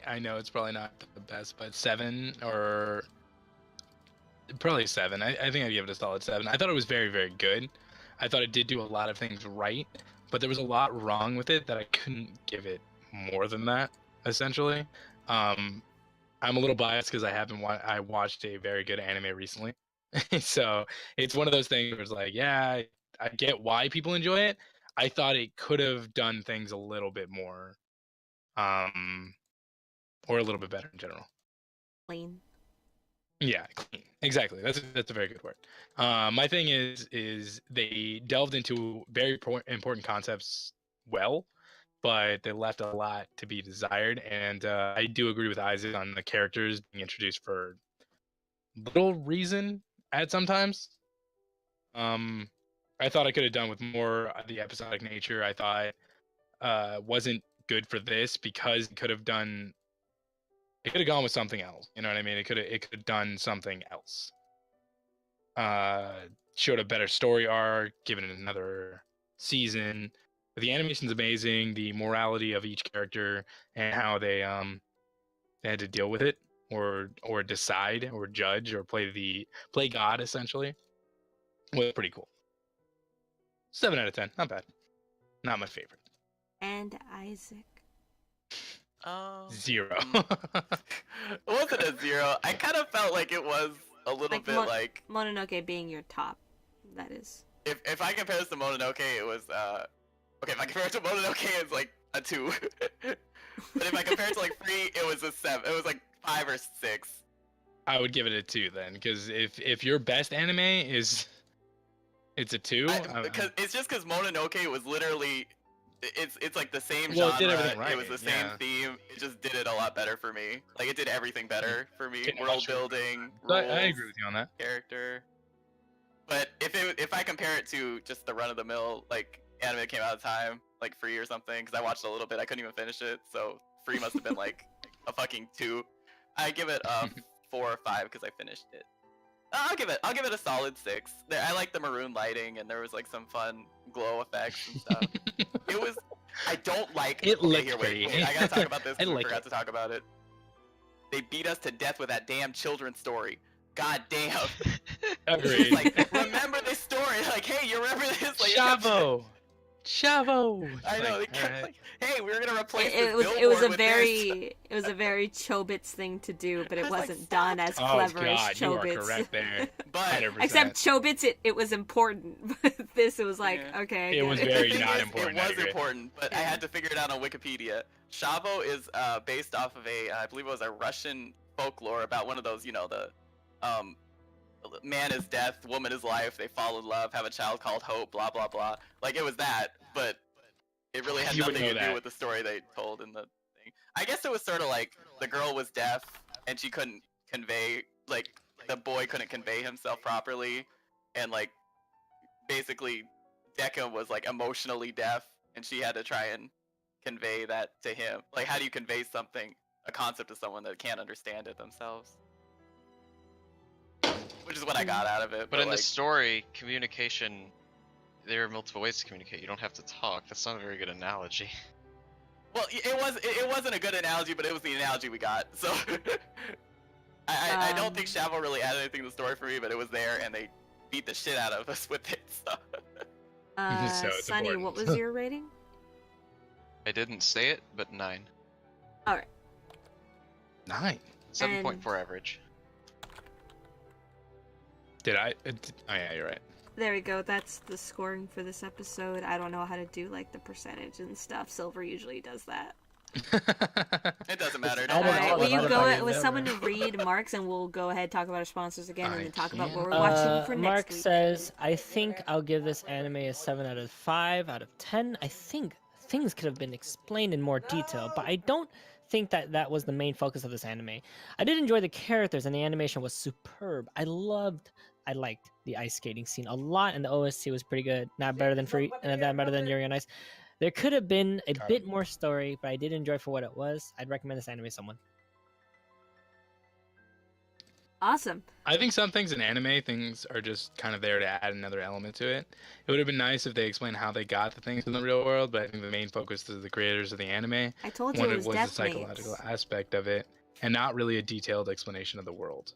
I know it's probably not the best, but 7 or probably 7. I think I'd give it a solid 7. I thought it was very, very good. I thought it did do a lot of things right, but there was a lot wrong with it that I couldn't give it more than that. Essentially, I'm a little biased because I watched a very good anime recently, so it's one of those things where it's like, yeah, I get why people enjoy it. I thought it could have done things a little bit more, or a little bit better in general. Clean. Yeah, clean. Exactly. That's a very good word. My thing is they delved into very important concepts well, but they left a lot to be desired. And I do agree with Isaac on the characters being introduced for little reason at sometimes. I thought I could have done with more of the episodic nature. I thought wasn't good for this because it could have gone with something else. You know what I mean? It could have done something else. Showed a better story arc, given it another season. But the animation's amazing. The morality of each character and how they had to deal with it, or decide, or judge, or play God essentially, was pretty cool. 7 out of 10, not bad. Not my favorite. And Isaac. 0. It wasn't a 0. I kind of felt like it was a little bit like Mononoke being your top. That is. if I compare this to Mononoke, it was okay. If I compare it to Mononoke, it's like a 2. But if I compare it to like 3, it was a 7. It was like 5 or 6. I would give it a 2 then, because if your best anime is it's a 2. Because it's just because Mononoke was literally, it's like the same Well, genre. it did everything right, It was the same yeah. theme. It just did it a lot better for me. Like, it did everything better for me. Yeah, World sure. building, I rules, agree with you on that. character. But if I compare it to just the run of the mill like anime that came out at the time, like Free or something, because I watched a little bit, I couldn't even finish it, so Free must have been like a fucking 2. I give it a 4 or 5 because I finished it. I'll give it a solid 6. I like the maroon lighting, and there was like some fun glow effects and stuff. It was. I don't like. It okay, looked here, pretty. wait, I gotta talk about this. I 'Cause we like forgot it. to talk about it. They beat us to death with that damn children's story. God damn. Agreed. Like, remember this story? Like, hey, you remember this? Like, Chavo. Chavo. I know. They Like, kept alright. like, "Hey, we're gonna replace It this was a billboard with very Chobits thing to do, but I it was like, wasn't done as Oh clever God, as you are Chobits. correct there. But 100%. Except Chobits, it was important, but this it was like, Yeah. okay. I It get was The very thing not is, important, It I was agree. important, but I Yeah. had to figure it out on Wikipedia. Shavo is based off of I believe it was a Russian folklore about one of those, the um, man is death, woman is life, they fall in love, have a child called Hope, blah blah blah. Like it was that, but it really had You would nothing know to do that. with the story they told in the thing. I guess it was sort of like the girl was deaf and she couldn't convey, like the boy couldn't convey himself properly, and like basically Decca was like emotionally deaf and she had to try and convey that to him. Like how do you convey something, a concept to someone that can't understand it themselves? Which is what I got out of it. But in like, the story, communication, there are multiple ways to communicate. You don't have to talk. That's not a very good analogy. well, it wasn't a good analogy, but it was the analogy we got. So I don't think Shavo really added anything to the story for me, but it was there and they beat the shit out of us with it. So. So it's Sunny, important. what was your rating? I didn't say it, but 9. 9. 7.4 average. Did I? Oh yeah, you're right. There we go. That's the scoring for this episode. I don't know how to do like the percentage and stuff. Silver usually does that. It doesn't matter. It's Don't added worry. all Alright, will the you other go fucking with numbers. someone to read Mark's and we'll go ahead talk about our sponsors again and I then talk about can't. what we're watching for next Mark week. says, I think I'll give this anime a 7 out of 5 out of 10. I think things could have been explained in more detail, but I don't think that was the main focus of this anime. I did enjoy the characters and the animation was superb. I liked the ice skating scene a lot, and the OST was pretty good. Not better than not better than Yuri on Ice. There could have been a Got bit it. more story, but I did enjoy for what it was. I'd recommend this anime to someone. Awesome. I think some things in anime things are just kind of there to add another element to it. It would have been nice if they explained how they got the things in the real world, but I think the main focus is the creators of the anime. I told you When it it was was the death psychological mates. aspect of it, and not really a detailed explanation of the world.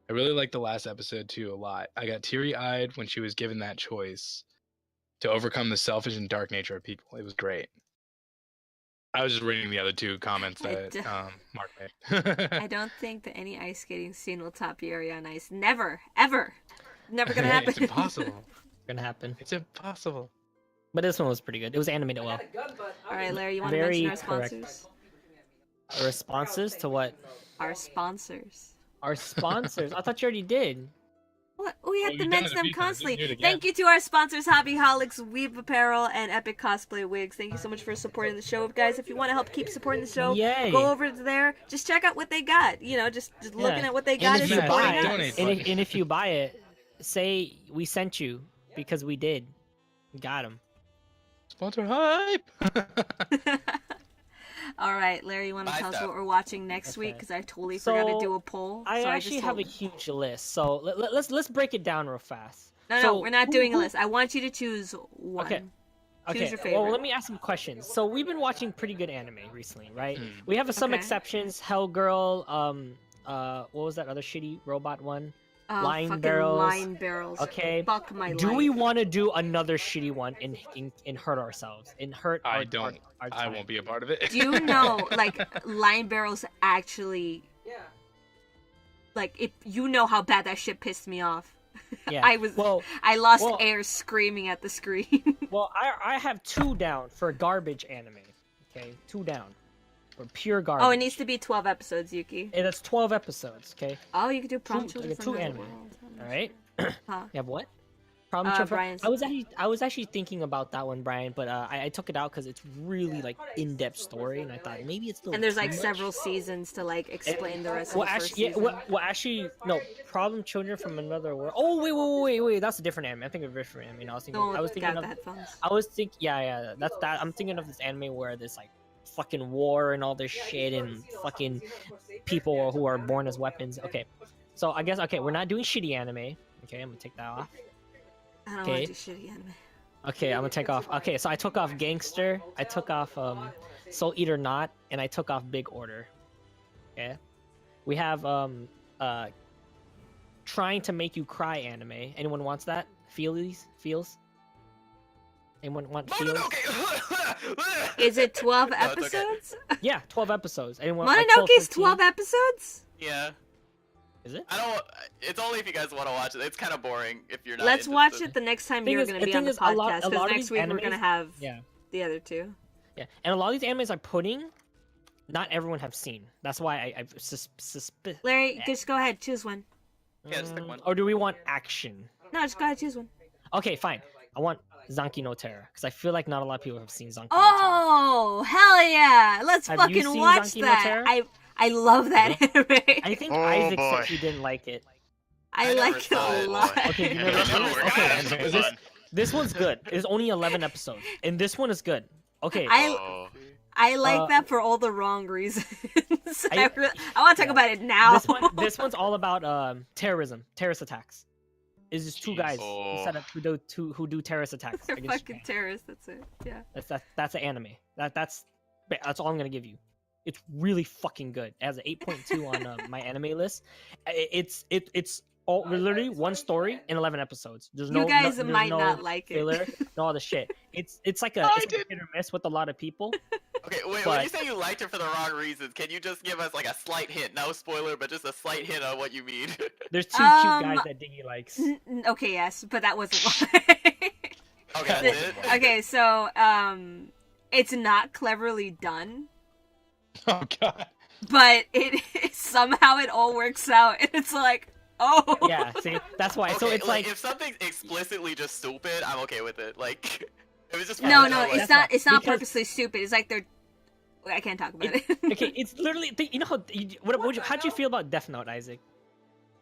I really liked the last episode too a lot. I got teary-eyed when she was given that choice to overcome the selfish and dark nature of people. It was great. I was just reading the other two comments I that d- Mark made. I don't think that any ice skating scene will top Yuri on Ice. Never, ever. Never gonna happen. It's impossible. Gonna happen. It's impossible. But this one was pretty good. It was animated well. Alright, Larry, you want to Very mention our correct. sponsors? Responses to what? Our sponsors. Our sponsors. I thought you already did. What? We have Well, to you've done mention it a them few times. constantly. Do it again. Thank you to our sponsors, Hobbyholics, Weave Apparel, and Epic Cosplay Wigs. Thank you so much for supporting the show. Guys, if you want to help keep supporting the show, Yay. go over to there. Just check out what they got. You know, just looking Yeah. at what they got And is if you Yeah, supporting buy us. donate. it, and if you buy it, say we sent you because we did. We got them. Sponsor hype. All right, Larry, you want to Buy tell us stuff. what we're watching next week? Okay. Because I totally forgot to So, do a poll. I so actually I just have a told- huge list, so let's break it down real fast. No, So, we're not who- doing a who- list. I want you to choose one. Okay. Choose Okay, your well, favorite. let me ask some questions. So we've been watching pretty good anime recently, right? We have some Okay. exceptions. Hellgirl, what was that other shitty robot one? Line fucking barrels. Line barrels. Okay. Fuck my Do life. we want to do another shitty one and hurt ourselves and hurt I our, don't. Our I time? won't be a part of it. Do you know, like, line barrels actually, like, if you know how bad that shit pissed me off. Yeah. I lost well- air screaming at the screen. Well, I have 2 down for garbage anime. Okay, 2 down for pure garbage. Oh, it needs to be 12 episodes, Yuki. And that's 12 episodes. Okay. Oh, you could do Prom Two- Children like a from 2 Another anime. World. All right. Huh. You have what? Problem Child for- Brian's- I was actually thinking about that one, Brian, but I took it out because it's really like in-depth story, and I thought maybe it's a little And there's too like much. several seasons to like explain the rest Well, of the first actually, yeah, season. well, actually, no. Problem Children from Another World. Oh, wait. That's a different anime. I'm thinking of a different anime. I was thinking. No, I was thinking got of. the headphones. I was thinking. Yeah. That's that. I'm thinking of this anime where there's like fucking war and all this shit and fucking people who are born as weapons. Okay. So I guess we're not doing shitty anime. Okay, I'm gonna take that off. I don't want okay. to do shitty anime. Okay, I'm gonna take off. Okay, so I took off Gangster, I took off Soul Eater Not, and I took off Big Order. Okay, we have Trying to Make You Cry anime. Anyone wants that? Feels? Anyone want feels? Mononoke! Is it 12 No, it's okay. Oh, episodes? Yeah, 12 episodes. Anyone? Like 12, Mononoke's 13? 12 episodes? Yeah. Is it? I don't. It's only if you guys want to watch it. It's kind of boring if you're not. Let's watch interested. it the next time Thing you're is- going the to be thing on the is, a lot- podcast. a lot Because of next these week we're going to animes- have Yeah. the other two. Yeah, and a lot of these animes I'm putting, not everyone have seen. That's why I Larry, just go ahead. Choose one. Yeah, just pick one. Or do we want action? No, just go ahead. Choose one. Okay, fine. I want Zanki no Terra because I feel like not a lot of people have seen Zanki. Oh, hell yeah! Let's Have you fucking seen watch Zanki no that. Terra? I love that anime. I think Oh, Isaac boy. said he didn't like it. I never like it saw a it. lot. Okay, you Yeah, never that's seen what it? we're Okay, gonna have to do. this one's good. It's only 11 episodes, and this one is good. Okay, Oh. I like Uh, that for all the wrong reasons. I- I want to talk yeah. about it now. this one's all about terrorism, terrorist attacks. It's just two guys Oh. who set up who do terrorist attacks They're against fucking Japan. terrorists. That's it. Yeah. That's an anime. That's all I'm gonna give you. It's really fucking good. It has an 8.2 on my anime list. It's all literally one story in 11 episodes. There's no You guys there's might no not like it. filler, no other shit. It's like a I it's like a did- hit or miss with a lot of people. Okay, wait. When But- you say you liked it for the wrong reasons, can you just give us like a slight hint? No spoiler, but just a slight hint on what you mean. There's two cute Um, guys that Diggy likes. Okay, yes, but that wasn't why. Okay, that's it. Okay, so it's not cleverly done, Oh god. but it somehow it all works out, and it's like, oh, Yeah, see, that's why. So Okay, it's like if something's explicitly just stupid, I'm okay with it. Like, it was just no, fun to know, like- it's That's not. why. It's not Because- purposely stupid. It's like they're. I can't talk about it. okay, it's literally you know how'd you feel about Death Note, Isaac?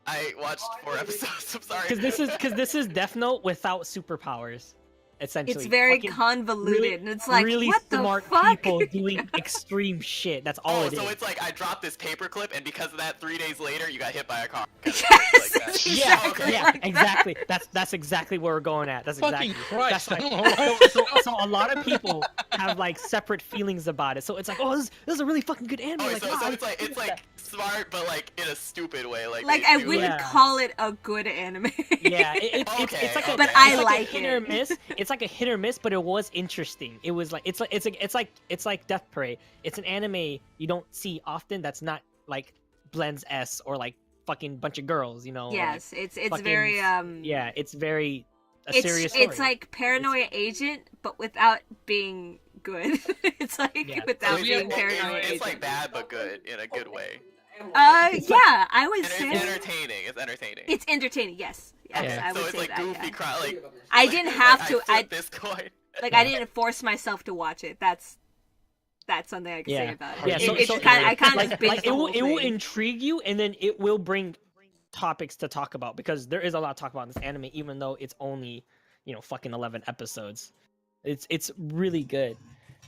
I watched 4 episodes. I'm sorry. Because this is Death Note without superpowers, essentially. It's very Fucking convoluted, really- and it's like, really what the smart fuck? people doing extreme shit. That's all Oh, it is. so it's like I dropped this paperclip, and because of that, 3 days later, you got hit by a car. Yes, Like that. it's yeah, exactly yeah, like that. exactly. That's exactly where we're going at. That's Fucking exactly. Christ. That's I like, don't know why. so a lot of people have like separate feelings about it. So it's like, oh, this is a really fucking good anime. Oh, like, so, wow, so I it's like smart, but like in a stupid way. Like I they do- wouldn't Yeah. call it a good anime. yeah, it's Okay, like a, okay. But it's I like like a hit or it. miss. It's like a hit or miss, but it was interesting. It was like it's like Death Parade. It's an anime you don't see often. That's not like Blends S or like fucking bunch of girls. You know. or, like, Yes, it's fucking very yeah, it's very a serious story. it's like Paranoia Agent, but without being good. It's like Yeah. without So, being yeah, Paranoia it's Agent. like bad but good in a good way. Yeah, I would And say it's entertaining. It's entertaining. it's entertaining. Yes, yes, Yeah. I so would it's say like that. goofy, Yeah. like I didn't have to. I flipped this coin. I didn't force myself to watch it. That's something I can Yeah. say about it. Yeah, so- It's so- kind. I kind of like, binged like the it will whole it will thing. intrigue you, and then it will bring topics to talk about because there is a lot to talk about in this anime, even though it's only fucking 11 episodes. It's really good.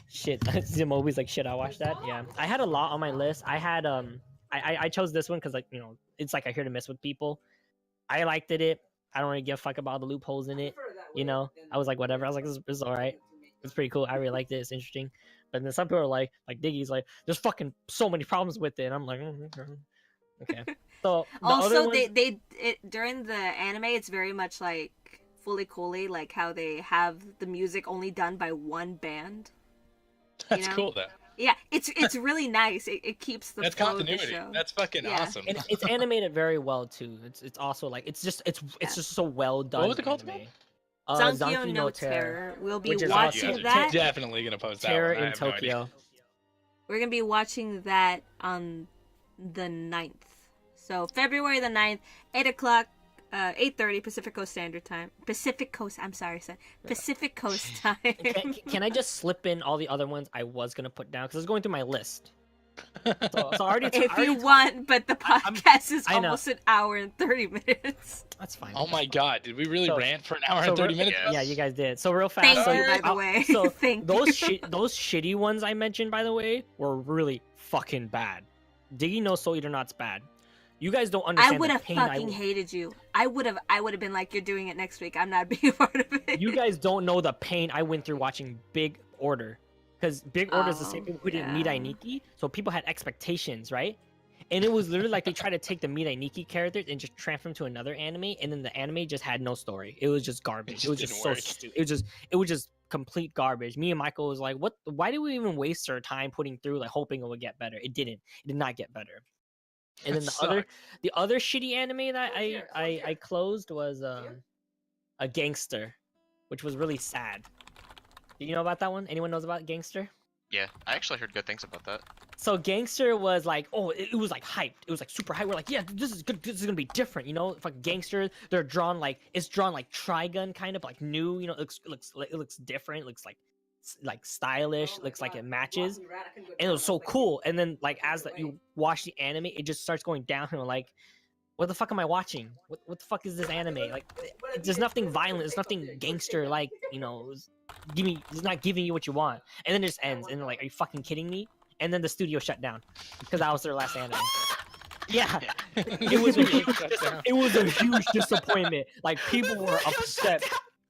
Shit, Zim always like shit. I watched that. Yeah, I had a lot on my list. I had I chose this one because like it's like I hear to miss with people. I liked it. I don't really give a fuck about all the loopholes in it. I was like whatever. I was like this is all right. It's pretty cool. I really liked it. It's interesting. But then some people are like Diggy's like, there's fucking so many problems with it. And I'm like, okay. So the other Also, one, during the anime, it's very much like Fully Cooley, like how they have the music only done by one band. That's know? cool though. Yeah, it's really nice. It keeps the That's flow of the continuity. show. That's fucking Yeah. awesome. and it's animated very well too. It's also like it's just so well done. was it called anime. Zankyo no Terror. We'll be which is watching awesome. that. Definitely gonna post that Terror one. I in have no idea. Tokyo. We're gonna be watching that on the 9th. So February the 9th, 8 o'clock, 8:30 Pacific Coast Standard Time. Pacific Coast. I'm sorry, son. Pacific Coast time. Can I just slip in all the other ones I was gonna put down because I was going through my list. So I already. If you want, but the podcast is I know. almost an hour and 30 minutes. That's fine. Oh my god, did we really So- rant for an hour so and 30 real- minutes? Yeah. Yeah, you guys did. So real fast. Thank so you, by the I'll- way. So Thank those you. those shitty ones I mentioned, by the way, were really fucking bad. Diggy no Soul Eater Not's bad. You guys don't I understand would the have pain fucking hated you. I would have been like, you're doing it next week. I'm not being a part of it. You guys don't know the pain I went through watching Big Order. Because Big Order is the same Oh, people who did yeah. Mirai Nikki, so people had expectations, right? And it was literally like they tried to take the Mirai Nikki characters and just transfer them to another anime, and then the anime just had no story. It was just garbage. It was just just didn't so work. stupid. It was just complete garbage. Me and Michael was like, "What? Why did we even waste our time putting through like hoping it would get better? It didn't. It did not get better." And then the other shitty anime that I closed was a Gangster, which was really sad. Do you know about that one? Anyone knows about Gangster? Yeah, I actually heard good things about that. So Gangster was like, oh, it was like hyped. It was like super hyped. We're like, yeah, this is good. This is gonna be different, you know. Fucking Gangster, they're drawn like it's drawn like Trigun kind of like new, you know. It looks different. It looks like stylish. Looks like it matches, and it was so cool. And then like as you watch the anime, it just starts going downhill. Like, what the fuck am I watching? What the fuck is this anime? Like, there's nothing violent. There's nothing gangster like, you know. It's not giving you what you want, and then it just ends. And they're like, are you fucking kidding me? And then the studio shut down because that was their last anime. Yeah, it was a huge disappointment. Like people were upset.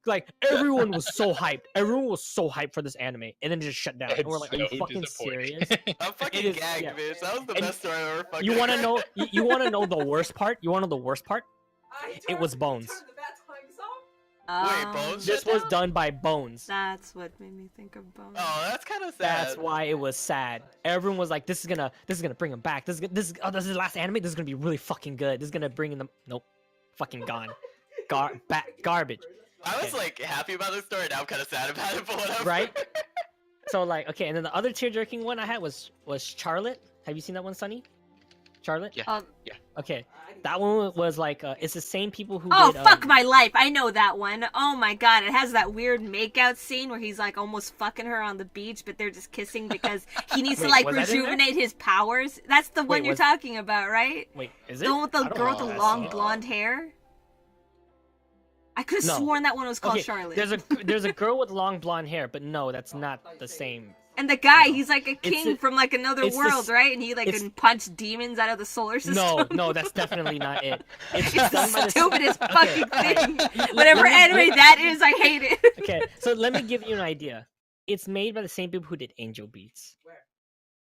Like everyone was so hyped. Everyone was so hyped for this anime, and then it just shut down. And we're like, are you fucking serious? I'm fucking gagged, bitch. That was the best story I've ever fucking. You want to know? You want to know the worst part? You want to know the worst part? It was Bones. Wait, Bones? This was done by Bones. That's what made me think of Bones. Oh, that's kind of sad. That's why it was sad. Everyone was like, "This is gonna bring him back. This is the last anime. This is gonna be really fucking good. This is gonna bring in the nope, fucking gone, garbage." I was like happy about this story. Now I'm kind of sad about it, but whatever. Right? So like, okay, and then the other tear-jerking one I had was Charlotte. Have you seen that one, Sunny? Charlotte? Yeah. Yeah. Okay. That one was like, it's the same people who Oh, did, fuck my life. I know that one. Oh my god. It has that weird makeout scene where he's like almost fucking her on the beach, but they're just kissing because he needs to like was that in there? rejuvenate his powers. That's the one you're was- talking about, right? Wait, is it? The one with the I don't girl with know the that long scene. blonde hair? I could have No. sworn that one was called Okay, Charlotte. there's a girl with long blonde hair, but no, that's not the same. And the guy, No. he's like a king the- from like another it's the world, s- right? And he like it's- can punch demons out of the solar system. No, that's definitely not it. It's It's the done by the stupidest okay, fucking alright. thing. Let Whatever me- let anime me- that is, I hate it. Okay, so let me give you an idea. It's made by the same people who did Angel Beats.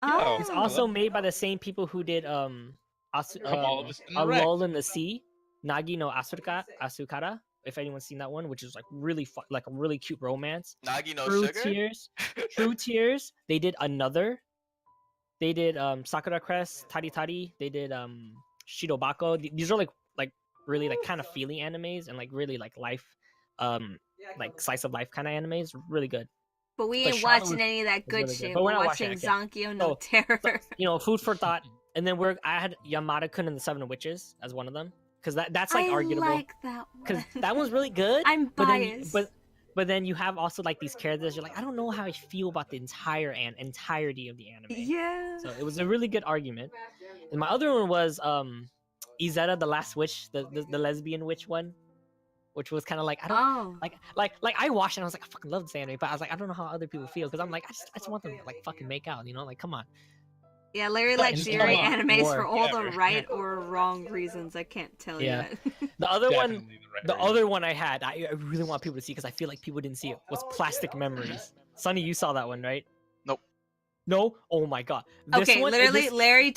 Oh. It's also made by the same people who did Come all of us in the A wreck. Lull in the Sea, Nagi no Asukara. If anyone's seen that one, which is like really like a really cute romance. Nagi no True sugar. Tears. True Tears. They did another. They did Sakura Crest, Tari Tari. They did Shirobako. These are like really like kind of feeling animes and like really like life, like slice of life kind of animes. Really good. But we But ain't Charlotte watching any of that was good really good. shit. But We're we're not watching watching Zankyo no So- Terror. You know, food for thought. And then I had Yamada-kun and the Seven Witches as one of them because that's like I arguable like that because one. that one's really good. I'm but biased. then but then you have also like these characters. You're like, I don't know how I feel about the entirety of the anime. Yeah. So it was a really good argument. And my other one was Izetta the Last Witch, the lesbian witch one, which was kind of like I don't Oh. like I watched it and I was like I fucking love this anime, but I was like I don't know how other people feel because I'm like I just want them to like fucking make out, you know, like come on. Yeah, Larry But likes in Yuri Pokemon animes War, for all the yeah, right or wrong reasons. I can't tell Yeah. you that. The other one, Definitely right the reason. other one I had, I really want people to see because I feel like people didn't see it. Was Plastic Memories. Sonny, you saw that one, right? Nope. No? Oh my god. This Okay, one, literally, this- Larry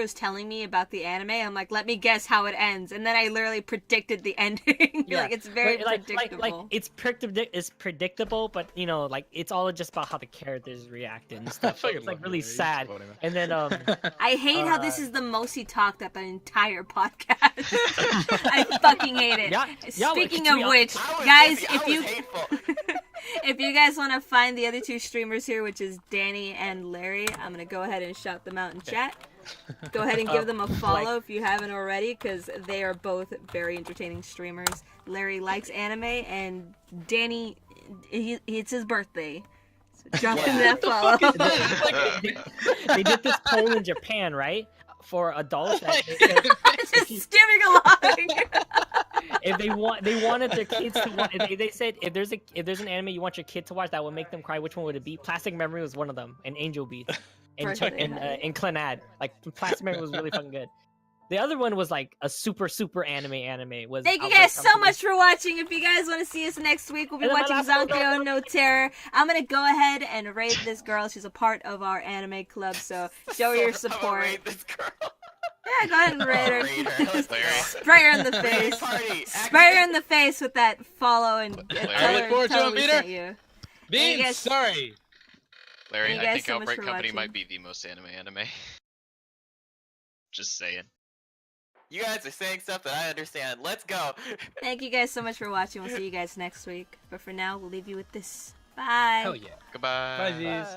was telling me about the anime. I'm like, let me guess how it ends, and then I literally predicted the ending. Yeah, Like it's very like, predictable. Like it's predictable, but you know, like it's all just about how the characters react and stuff. So fucking it's like love really Larry, he's sad. quoting that. And then I hate how this uh, is the most he talked up an entire podcast. I fucking hate it. Yeah, yeah, but Speaking to of be which, I was guys, busy. I if was you hateful. if you guys want to find the other two streamers here, which is Danny and Larry, I'm gonna go ahead and shout them out in chat. Go ahead and give them a follow if you haven't already, because they are both very entertaining streamers. Larry likes anime, and Danny, it's his birthday. So jump in that follow. they did this poll in Japan, right? For adults, that Just skimming along. if they wanted their kids to watch, they said if there's an anime you want your kid to watch that would make them cry, which one would it be? Plastic Memory was one of them, and Angel Beats, and Perfect. Clannad. Like Plastic Memory was really fucking good. The other one was like a super anime. Was Thank you Outbreak guys so Company. much for watching. If you guys want to see us next week, we'll be And then watching my last one- Zankyo no Terror. I'm gonna go ahead and rate this girl. She's a part of our anime club, so show her your I'm gonna support. rate this girl. Yeah, go ahead and rate her. Rate her. Let's do Larry. it. Spray her in the face. Party. Spray her in the face with that follow and I tell look her, forward to tell it, her we Peter. sent you. Beans, guys- sorry. Larry, Thank you I guys think so much Outbreak for Company watching. might be the most anime. Just saying. You guys are saying stuff that I understand. Let's go. Thank you guys so much for watching. We'll see you guys next week. But for now, we'll leave you with this. Bye. Hell yeah. Goodbye. Bye, Z's.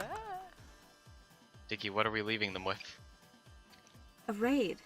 Dicky, what are we leaving them with? A raid.